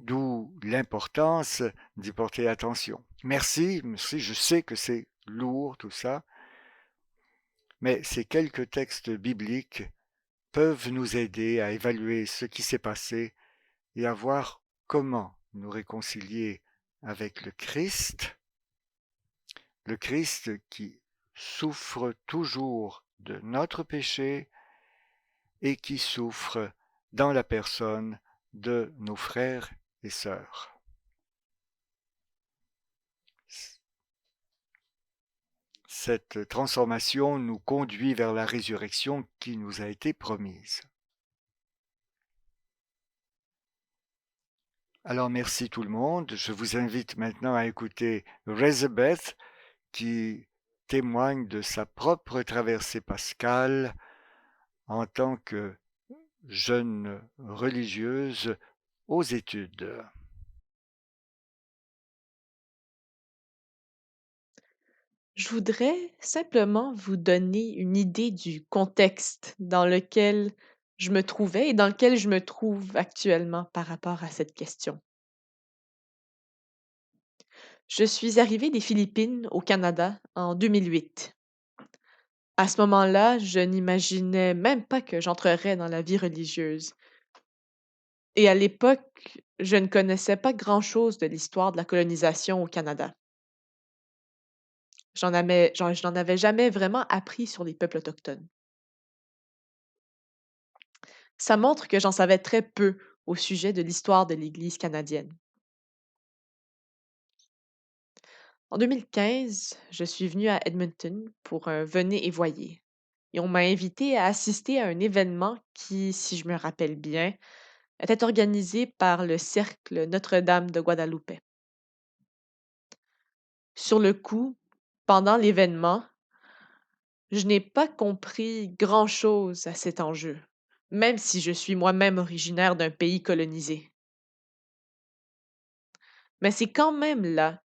D'où l'importance d'y porter attention. Merci, je sais que c'est lourd tout ça, mais ces quelques textes bibliques peuvent nous aider à évaluer ce qui s'est passé et à voir comment nous réconcilier avec le Christ qui souffre toujours de notre péché et qui souffre dans la personne de nos frères et sœurs. Cette transformation nous conduit vers la résurrection qui nous a été promise. Alors merci tout le monde. Je vous invite maintenant à écouter Elizabeth qui témoigne de sa propre traversée pascale en tant que jeune religieuse aux études. Je voudrais simplement vous donner une idée du contexte dans lequel je me trouvais et dans lequel je me trouve actuellement par rapport à cette question. Je suis arrivée des Philippines au Canada en 2008. À ce moment-là, je n'imaginais même pas que j'entrerais dans la vie religieuse. Et à l'époque, je ne connaissais pas grand-chose de l'histoire de la colonisation au Canada. Je n'en avais jamais vraiment appris sur les peuples autochtones. Ça montre que j'en savais très peu au sujet de l'histoire de l'Église canadienne. En 2015, je suis venue à Edmonton pour un venez et voyez. Et on m'a invité à assister à un événement qui, si je me rappelle bien, était organisé par le Cercle Notre-Dame de Guadalupe. Sur le coup, pendant l'événement, Je n'ai pas compris grand-chose à cet enjeu, même si je suis moi-même originaire d'un pays colonisé. Mais c'est quand même là,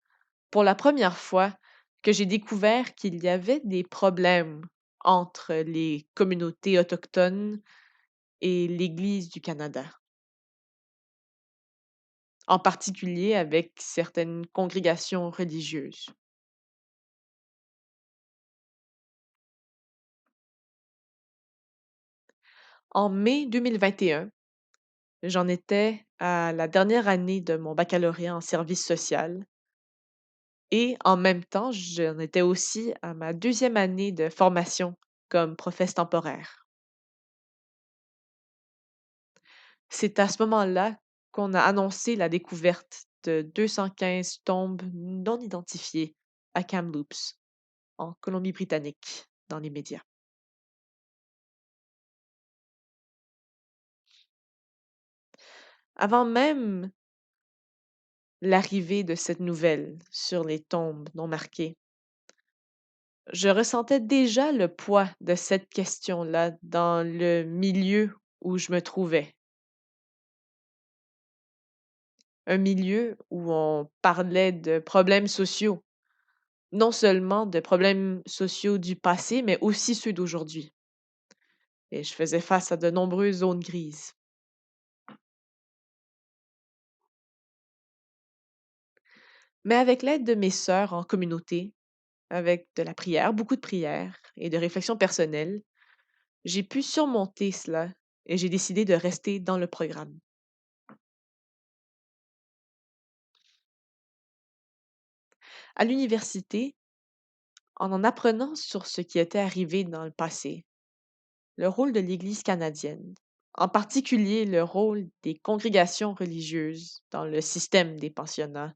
pour la première fois, que j'ai découvert qu'il y avait des problèmes entre les communautés autochtones et l'Église du Canada, en particulier avec certaines congrégations religieuses. En mai 2021, j'en étais à la dernière année de mon baccalauréat en service social et en même temps, j'en étais aussi à ma deuxième année de formation comme professe temporaire. C'est à ce moment-là qu'on a annoncé la découverte de 215 tombes non identifiées à Kamloops, en Colombie-Britannique, dans les médias. Avant même l'arrivée de cette nouvelle sur les tombes non marquées, je ressentais déjà le poids de cette question-là dans le milieu où je me trouvais. Un milieu où on parlait de problèmes sociaux, non seulement de problèmes sociaux du passé, mais aussi ceux d'aujourd'hui. Et je faisais face à de nombreuses zones grises. Mais avec l'aide de mes sœurs en communauté, avec de la prière, beaucoup de prière et de réflexion personnelle, j'ai pu surmonter cela et j'ai décidé de rester dans le programme. À l'université, en apprenant sur ce qui était arrivé dans le passé, le rôle de l'Église canadienne, en particulier le rôle des congrégations religieuses dans le système des pensionnats,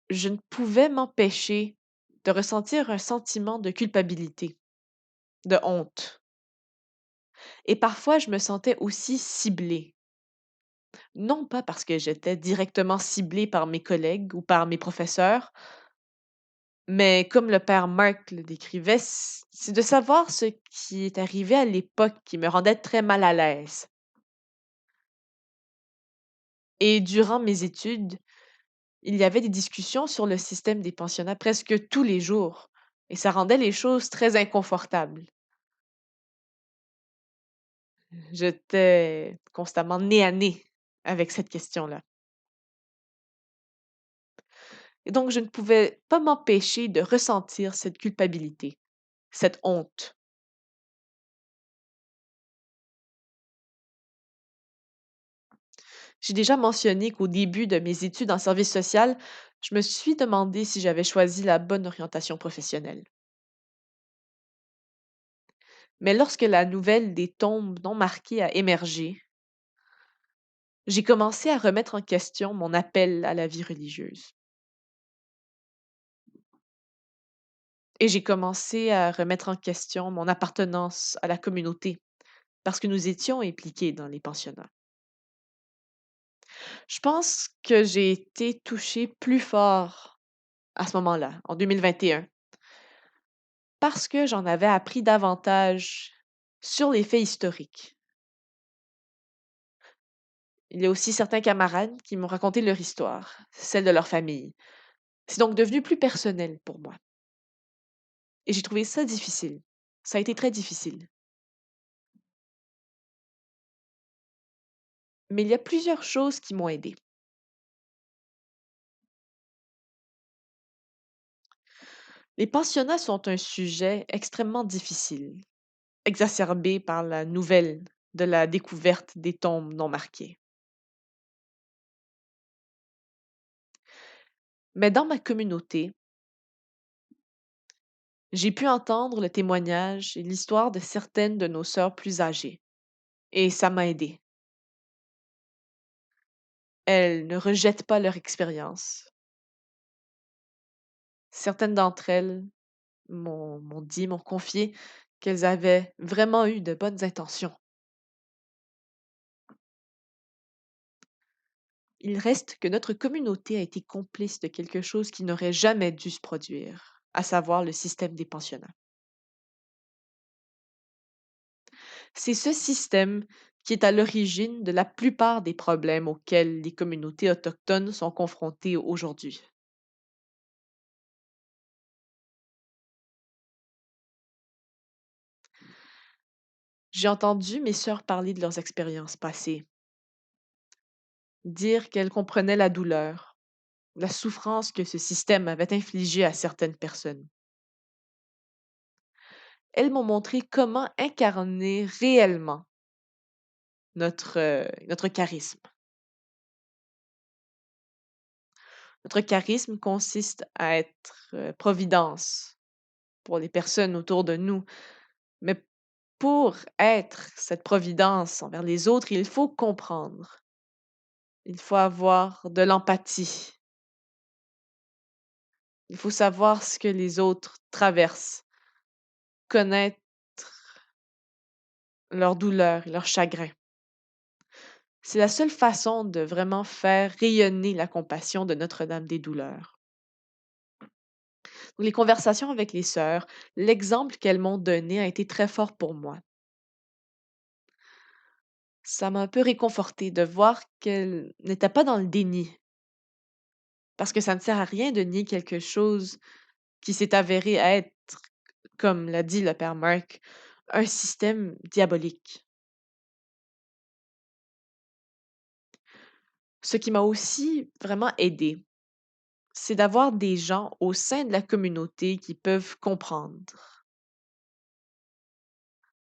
je ne pouvais m'empêcher de ressentir un sentiment de culpabilité, de honte. Et parfois, je me sentais aussi ciblée. Non pas parce que j'étais directement ciblée par mes collègues ou par mes professeurs, mais comme le père Mark le décrivait, c'est de savoir ce qui est arrivé à l'époque qui me rendait très mal à l'aise. Et durant mes études, il y avait des discussions sur le système des pensionnats presque tous les jours, et ça rendait les choses très inconfortables. J'étais constamment nez à nez avec cette question-là. Et donc, je ne pouvais pas m'empêcher de ressentir cette culpabilité, cette honte. J'ai déjà mentionné qu'au début de mes études en service social, je me suis demandé si j'avais choisi la bonne orientation professionnelle. Mais lorsque la nouvelle des tombes non marquées a émergé, j'ai commencé à remettre en question mon appel à la vie religieuse. Et j'ai commencé à remettre en question mon appartenance à la communauté parce que nous étions impliqués dans les pensionnats. Je pense que j'ai été touchée plus fort à ce moment-là, en 2021, parce que j'en avais appris davantage sur les faits historiques. Il y a aussi certains camarades qui m'ont raconté leur histoire, celle de leur famille. C'est donc devenu plus personnel pour moi. Et j'ai trouvé ça difficile. Ça a été très difficile. Mais il y a plusieurs choses qui m'ont aidée. Les pensionnats sont un sujet extrêmement difficile, exacerbé par la nouvelle de la découverte des tombes non marquées. Mais dans ma communauté, j'ai pu entendre le témoignage et l'histoire de certaines de nos sœurs plus âgées, et ça m'a aidée. Elles ne rejettent pas leur expérience. Certaines d'entre elles m'ont confié qu'elles avaient vraiment eu de bonnes intentions. Il reste que notre communauté a été complice de quelque chose qui n'aurait jamais dû se produire à savoir le système des pensionnats. C'est ce système qui est à l'origine de la plupart des problèmes auxquels les communautés autochtones sont confrontées aujourd'hui. J'ai entendu mes sœurs parler de leurs expériences passées, dire qu'elles comprenaient la douleur, la souffrance que ce système avait infligée à certaines personnes. Elles m'ont montré comment incarner réellement notre charisme. Notre charisme consiste à être providence pour les personnes autour de nous. Mais pour être cette providence envers les autres, il faut comprendre. Il faut avoir de l'empathie. Il faut savoir ce que les autres traversent, connaître leurs douleurs et leurs chagrins. C'est la seule façon de vraiment faire rayonner la compassion de Notre-Dame des douleurs. Donc, les conversations avec les sœurs, l'exemple qu'elles m'ont donné a été très fort pour moi. Ça m'a un peu réconfortée de voir qu'elles n'étaient pas dans le déni, parce que ça ne sert à rien de nier quelque chose qui s'est avéré être, comme l'a dit le père Mark, un système diabolique. Ce qui m'a aussi vraiment aidée, c'est d'avoir des gens au sein de la communauté qui peuvent comprendre,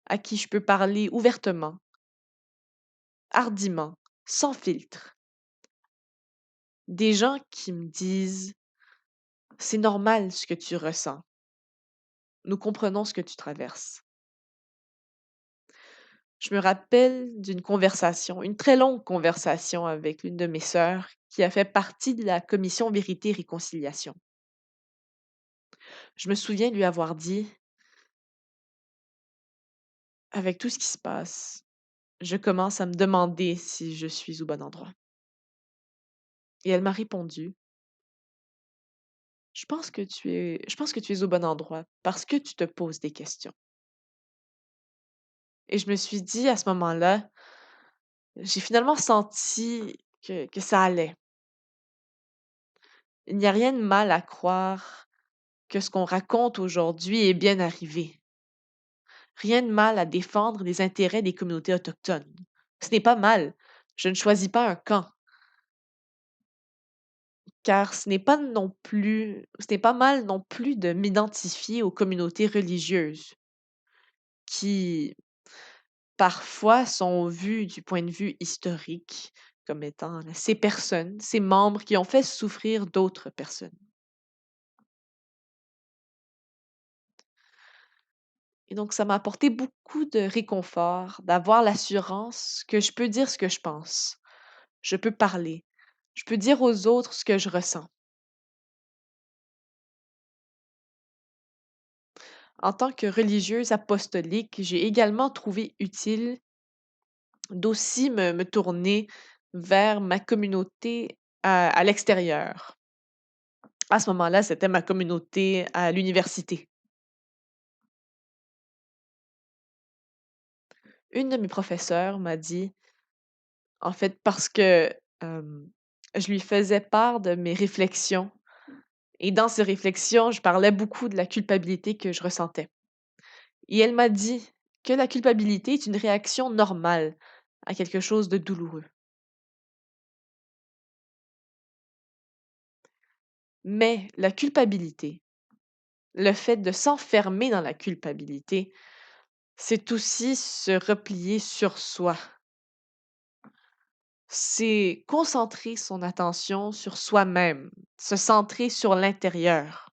à qui je peux parler ouvertement, hardiment, sans filtre. Des gens qui me disent: «C'est normal ce que tu ressens. Nous comprenons ce que tu traverses». Je me rappelle d'une conversation, une très longue conversation avec l'une de mes sœurs qui a fait partie de la commission Vérité et Réconciliation. Je me souviens lui avoir dit: «Avec tout ce qui se passe, je commence à me demander si je suis au bon endroit». Et elle m'a répondu: Je pense que tu es au bon endroit parce que tu te poses des questions». Et je me suis dit à ce moment-là, j'ai finalement senti que ça allait. Il n'y a rien de mal à croire que ce qu'on raconte aujourd'hui est bien arrivé. Rien de mal à défendre les intérêts des communautés autochtones. Ce n'est pas mal. Je ne choisis pas un camp, car ce n'est pas mal non plus de m'identifier aux communautés religieuses qui, parfois, sont vues du point de vue historique comme étant ces personnes, ces membres qui ont fait souffrir d'autres personnes. Et donc, ça m'a apporté beaucoup de réconfort d'avoir l'assurance que je peux dire ce que je pense. Je peux parler. Je peux dire aux autres ce que je ressens. En tant que religieuse apostolique, j'ai également trouvé utile d'aussi me tourner vers ma communauté à l'extérieur. À ce moment-là, c'était ma communauté à l'université. Une de mes professeurs m'a dit, en fait, parce que je lui faisais part de mes réflexions. Et dans ces réflexions, je parlais beaucoup de la culpabilité que je ressentais. Et elle m'a dit que la culpabilité est une réaction normale à quelque chose de douloureux. Mais la culpabilité, le fait de s'enfermer dans la culpabilité, c'est aussi se replier sur soi. C'est concentrer son attention sur soi-même, se centrer sur l'intérieur.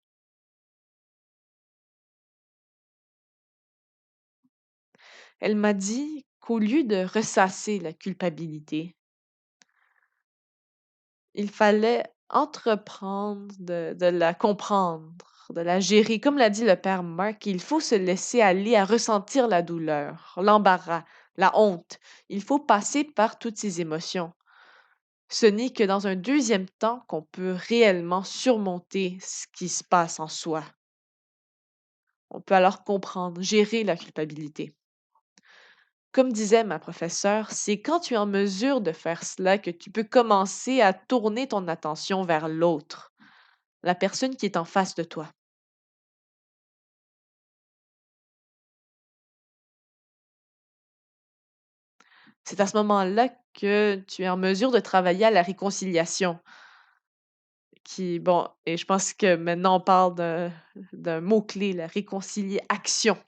Elle m'a dit qu'au lieu de ressasser la culpabilité, il fallait entreprendre de la comprendre, de la gérer. Comme l'a dit le père Mark, il faut se laisser aller à ressentir la douleur, l'embarras, la honte. Il faut passer par toutes ces émotions. Ce n'est que dans un deuxième temps qu'on peut réellement surmonter ce qui se passe en soi. On peut alors comprendre, gérer la culpabilité. Comme disait ma professeure, c'est quand tu es en mesure de faire cela que tu peux commencer à tourner ton attention vers l'autre, la personne qui est en face de toi. C'est à ce moment-là que tu es en mesure de travailler à la réconciliation, qui, bon, et je pense que maintenant on parle d'un mot-clé, la réconcilier action,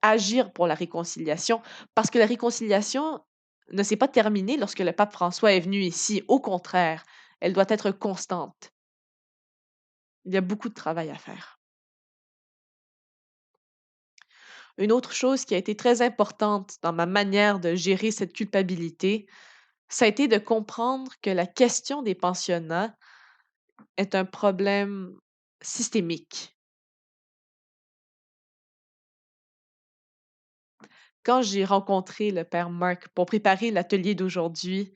agir pour la réconciliation, parce que la réconciliation ne s'est pas terminée lorsque le pape François est venu ici. Au contraire, elle doit être constante. Il y a beaucoup de travail à faire. Une autre chose qui a été très importante dans ma manière de gérer cette culpabilité, ça a été de comprendre que la question des pensionnats est un problème systémique. Quand j'ai rencontré le père Mark pour préparer l'atelier d'aujourd'hui,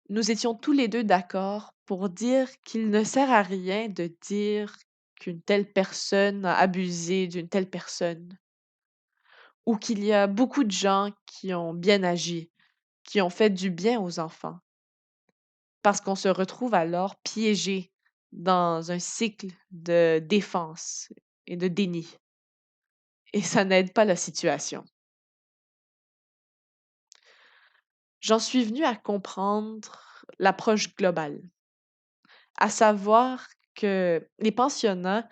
nous étions tous les 2 d'accord pour dire qu'il ne sert à rien de dire qu'une telle personne a abusé d'une telle personne ou qu'il y a beaucoup de gens qui ont bien agi, qui ont fait du bien aux enfants. Parce qu'on se retrouve alors piégé dans un cycle de défense et de déni et ça n'aide pas la situation. J'en suis venue à comprendre l'approche globale, à savoir que les pensionnats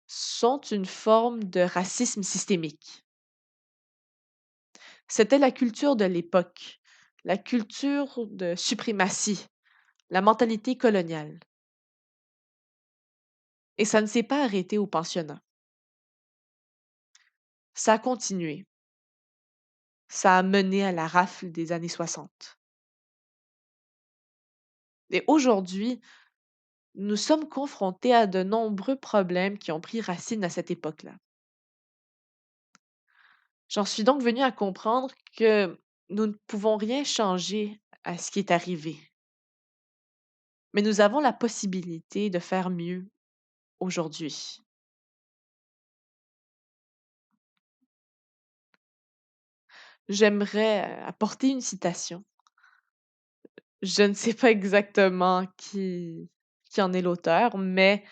sont une forme de racisme systémique. C'était la culture de l'époque, la culture de suprématie, la mentalité coloniale. Et ça ne s'est pas arrêté au pensionnat. Ça a continué. Ça a mené à la rafle des années 60. Et aujourd'hui, nous sommes confrontés à de nombreux problèmes qui ont pris racine à cette époque-là. J'en suis donc venue à comprendre que nous ne pouvons rien changer à ce qui est arrivé, mais nous avons la possibilité de faire mieux aujourd'hui. J'aimerais apporter une citation. Je ne sais pas exactement qui en est l'auteur, mais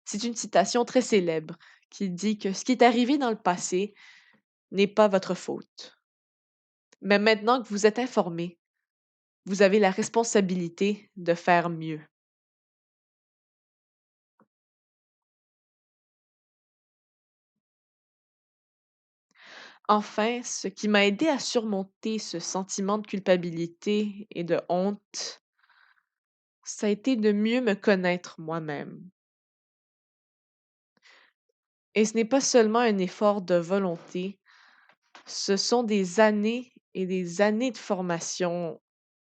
c'est une citation très célèbre qui dit que ce qui est arrivé dans le passé n'est pas votre faute. Mais maintenant que vous êtes informé, vous avez la responsabilité de faire mieux. Enfin, ce qui m'a aidé à surmonter ce sentiment de culpabilité et de honte, ça a été de mieux me connaître moi-même. Et ce n'est pas seulement un effort de volonté, ce sont des années et des années de formation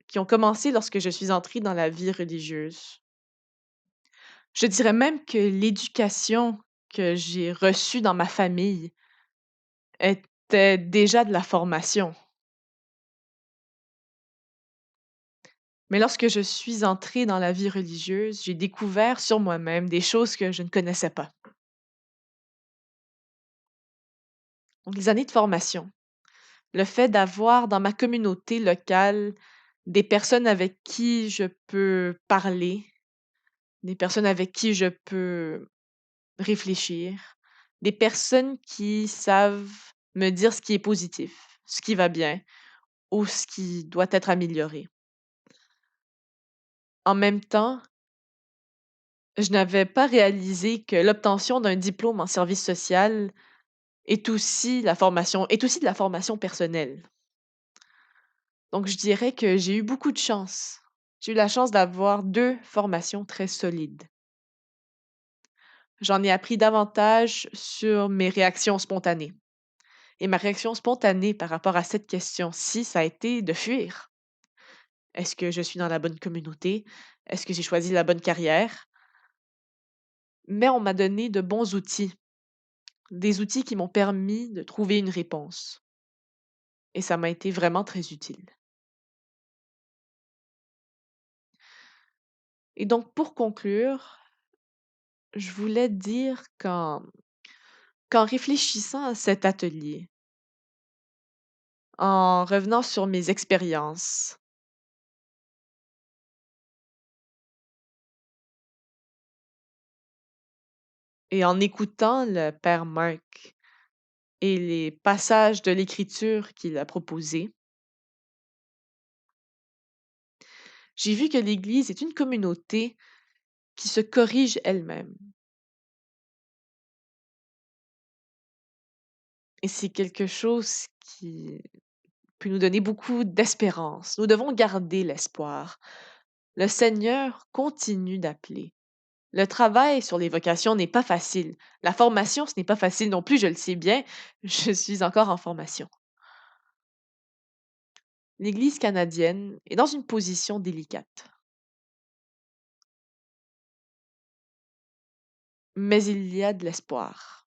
qui ont commencé lorsque je suis entrée dans la vie religieuse. Je dirais même que l'éducation que j'ai reçue dans ma famille était déjà de la formation. Mais lorsque je suis entrée dans la vie religieuse, j'ai découvert sur moi-même des choses que je ne connaissais pas. Donc les années de formation, le fait d'avoir dans ma communauté locale des personnes avec qui je peux parler, des personnes avec qui je peux réfléchir, des personnes qui savent me dire ce qui est positif, ce qui va bien ou ce qui doit être amélioré. En même temps, je n'avais pas réalisé que l'obtention d'un diplôme en service social est aussi de la formation personnelle. Donc je dirais que j'ai eu beaucoup de chance. J'ai eu la chance d'avoir 2 formations très solides. J'en ai appris davantage sur mes réactions spontanées et ma réaction spontanée par rapport à cette question-ci, ça a été de fuir. Est-ce que je suis dans la bonne communauté? Est-ce que j'ai choisi la bonne carrière? Mais on m'a donné de bons outils, des outils qui m'ont permis de trouver une réponse et ça m'a été vraiment très utile. Et donc pour conclure, je voulais dire qu'en Qu'en réfléchissant à cet atelier, en revenant sur mes expériences et en écoutant le père Mark et les passages de l'écriture qu'il a proposés, j'ai vu que l'Église est une communauté qui se corrige elle-même. Et c'est quelque chose qui peut nous donner beaucoup d'espérance. Nous devons garder l'espoir. Le Seigneur continue d'appeler. Le travail sur les vocations n'est pas facile. La formation, ce n'est pas facile non plus, je le sais bien. Je suis encore en formation. L'Église canadienne est dans une position délicate. Mais il y a de l'espoir.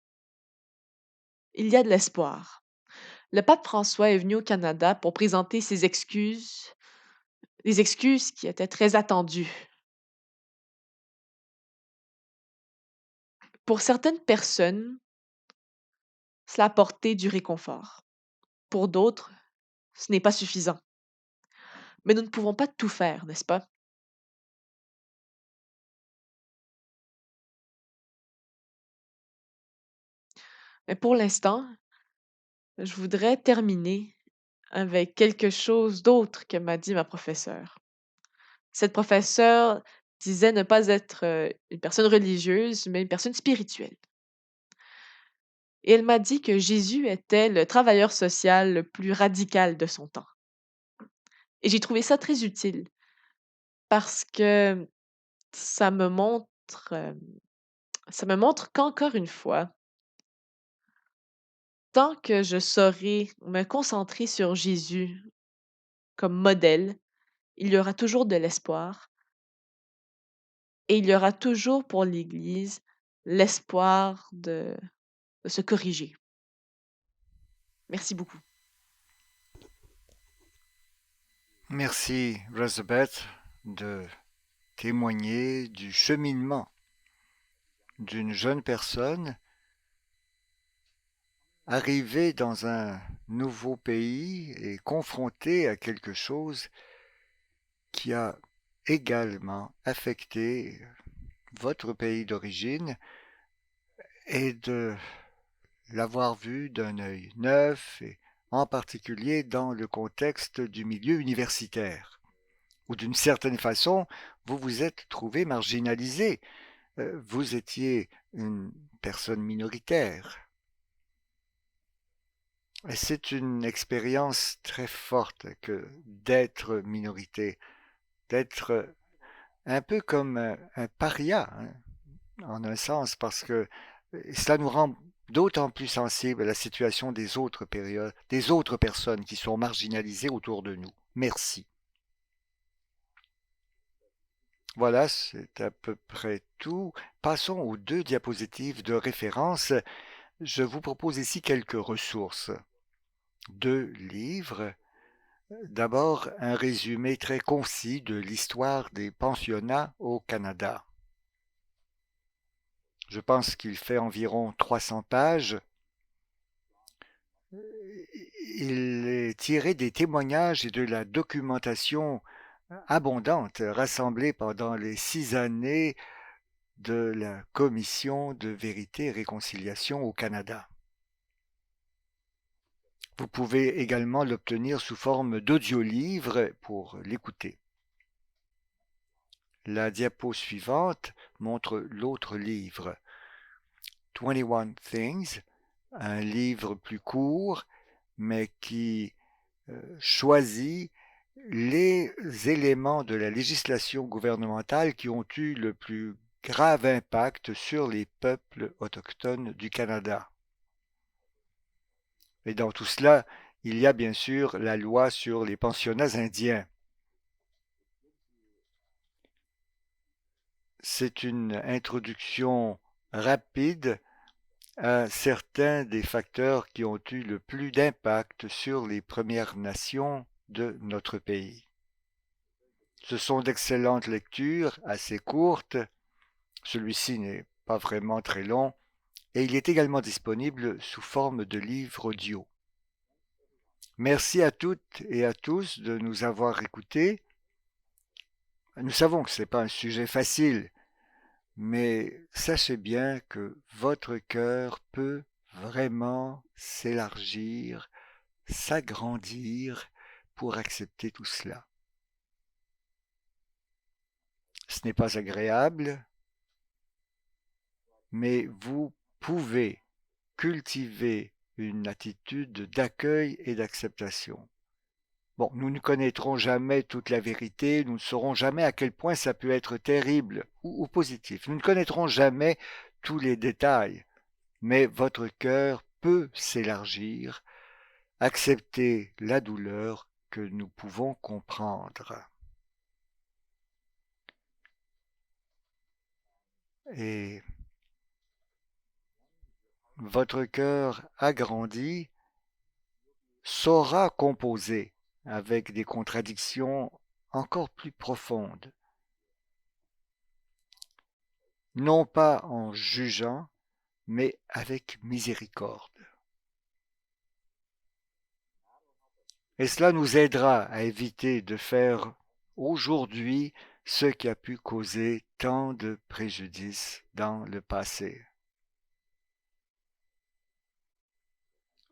Il y a de l'espoir. Le pape François est venu au Canada pour présenter ses excuses, des excuses qui étaient très attendues. Pour certaines personnes, cela a apporté du réconfort. Pour d'autres, ce n'est pas suffisant. Mais nous ne pouvons pas tout faire, n'est-ce pas? Mais pour l'instant, je voudrais terminer avec quelque chose d'autre que m'a dit ma professeure. Cette professeure disait ne pas être une personne religieuse, mais une personne spirituelle. Et elle m'a dit que Jésus était le travailleur social le plus radical de son temps. Et j'ai trouvé ça très utile parce que ça me montre, ça me montre qu'encore une fois, tant que je saurai me concentrer sur Jésus comme modèle, il y aura toujours de l'espoir et il y aura toujours pour l'Église l'espoir de se corriger. Merci beaucoup. Merci, Elizabeth, de témoigner du cheminement d'une jeune personne arrivée dans un nouveau pays et confrontée à quelque chose qui a également affecté votre pays d'origine et de l'avoir vu d'un œil neuf et en particulier dans le contexte du milieu universitaire, où d'une certaine façon, vous vous êtes trouvé marginalisé. Vous étiez une personne minoritaire. Et c'est une expérience très forte que d'être minorité, d'être un peu comme un paria, hein, en un sens, parce que cela nous rend d'autant plus sensibles à la situation des autres périodes, des autres personnes qui sont marginalisées autour de nous. Merci. Voilà, c'est à peu près tout. Passons aux deux diapositives de référence. Je vous propose ici quelques ressources. Deux livres. D'abord, un résumé très concis de l'histoire des pensionnats au Canada. Je pense qu'il fait environ 300 pages. Il est tiré des témoignages et de la documentation abondante rassemblée pendant les 6 années de la Commission de vérité et réconciliation au Canada. Vous pouvez également l'obtenir sous forme d'audiolivre pour l'écouter. La diapo suivante montre l'autre livre, 21 Things, un livre plus court, mais qui choisit les éléments de la législation gouvernementale qui ont eu le plus grave impact sur les peuples autochtones du Canada. Et dans tout cela, il y a bien sûr la loi sur les pensionnats indiens. C'est une introduction rapide à certains des facteurs qui ont eu le plus d'impact sur les Premières Nations de notre pays. Ce sont d'excellentes lectures, assez courtes. Celui-ci n'est pas vraiment très long et il est également disponible sous forme de livre audio. Merci à toutes et à tous de nous avoir écoutés. Nous savons que ce n'est pas un sujet facile, mais sachez bien que votre cœur peut vraiment s'élargir, s'agrandir pour accepter tout cela. Ce n'est pas agréable, mais vous pouvez cultiver une attitude d'accueil et d'acceptation. Bon, nous ne connaîtrons jamais toute la vérité, nous ne saurons jamais à quel point ça peut être terrible ou positif. Nous ne connaîtrons jamais tous les détails, mais votre cœur peut s'élargir, accepter la douleur que nous pouvons comprendre. Et votre cœur agrandi saura composer avec des contradictions encore plus profondes, non pas en jugeant, mais avec miséricorde. Et cela nous aidera à éviter de faire aujourd'hui ce qui a pu causer tant de préjudice dans le passé.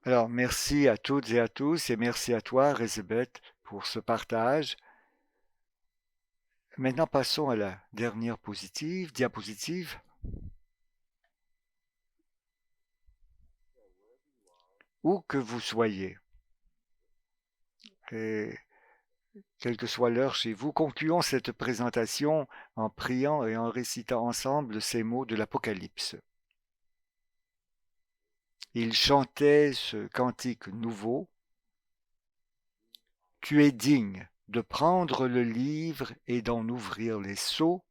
Alors, merci à toutes et à tous, et merci à toi, Elizabeth, pour ce partage. Maintenant, passons à la dernière diapositive. Où que vous soyez, et quelle que soit l'heure chez vous, concluons cette présentation en priant et en récitant ensemble ces mots de l'Apocalypse. Il chantait ce cantique nouveau. Tu es digne de prendre le livre et d'en ouvrir les sceaux,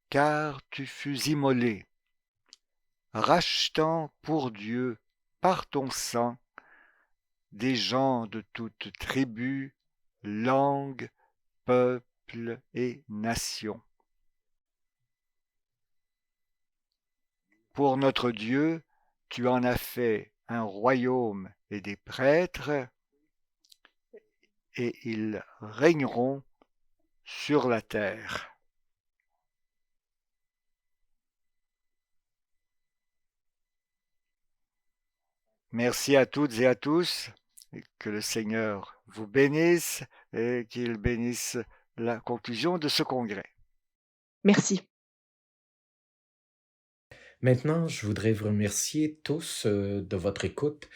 car tu fus immolé, rachetant pour Dieu par ton sang des gens de toutes tribus, langues, peuples et nations. Pour notre Dieu, tu en as fait un royaume et des prêtres, et ils régneront sur la terre. Merci à toutes et à tous, et que le Seigneur vous bénisse et qu'il bénisse la conclusion de ce congrès. Merci. Maintenant, je voudrais vous remercier tous de votre écoute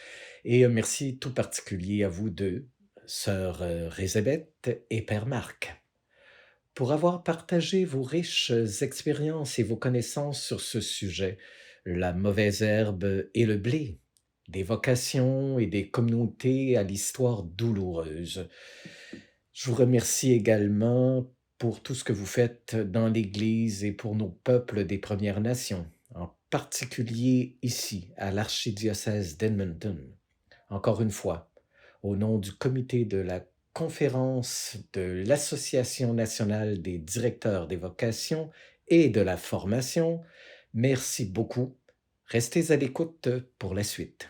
et un merci tout particulier à vous deux, sœur Rézabeth et père Marc, pour avoir partagé vos riches expériences et vos connaissances sur ce sujet, la mauvaise herbe et le blé, des vocations et des communautés à l'histoire douloureuse. Je vous remercie également pour tout ce que vous faites dans l'Église et pour nos peuples des Premières Nations, en particulier ici, à l'archidiocèse d'Edmonton. Encore une fois, au nom du comité de la conférence de l'Association nationale des directeurs des vocations et de la formation, merci beaucoup. Restez à l'écoute pour la suite.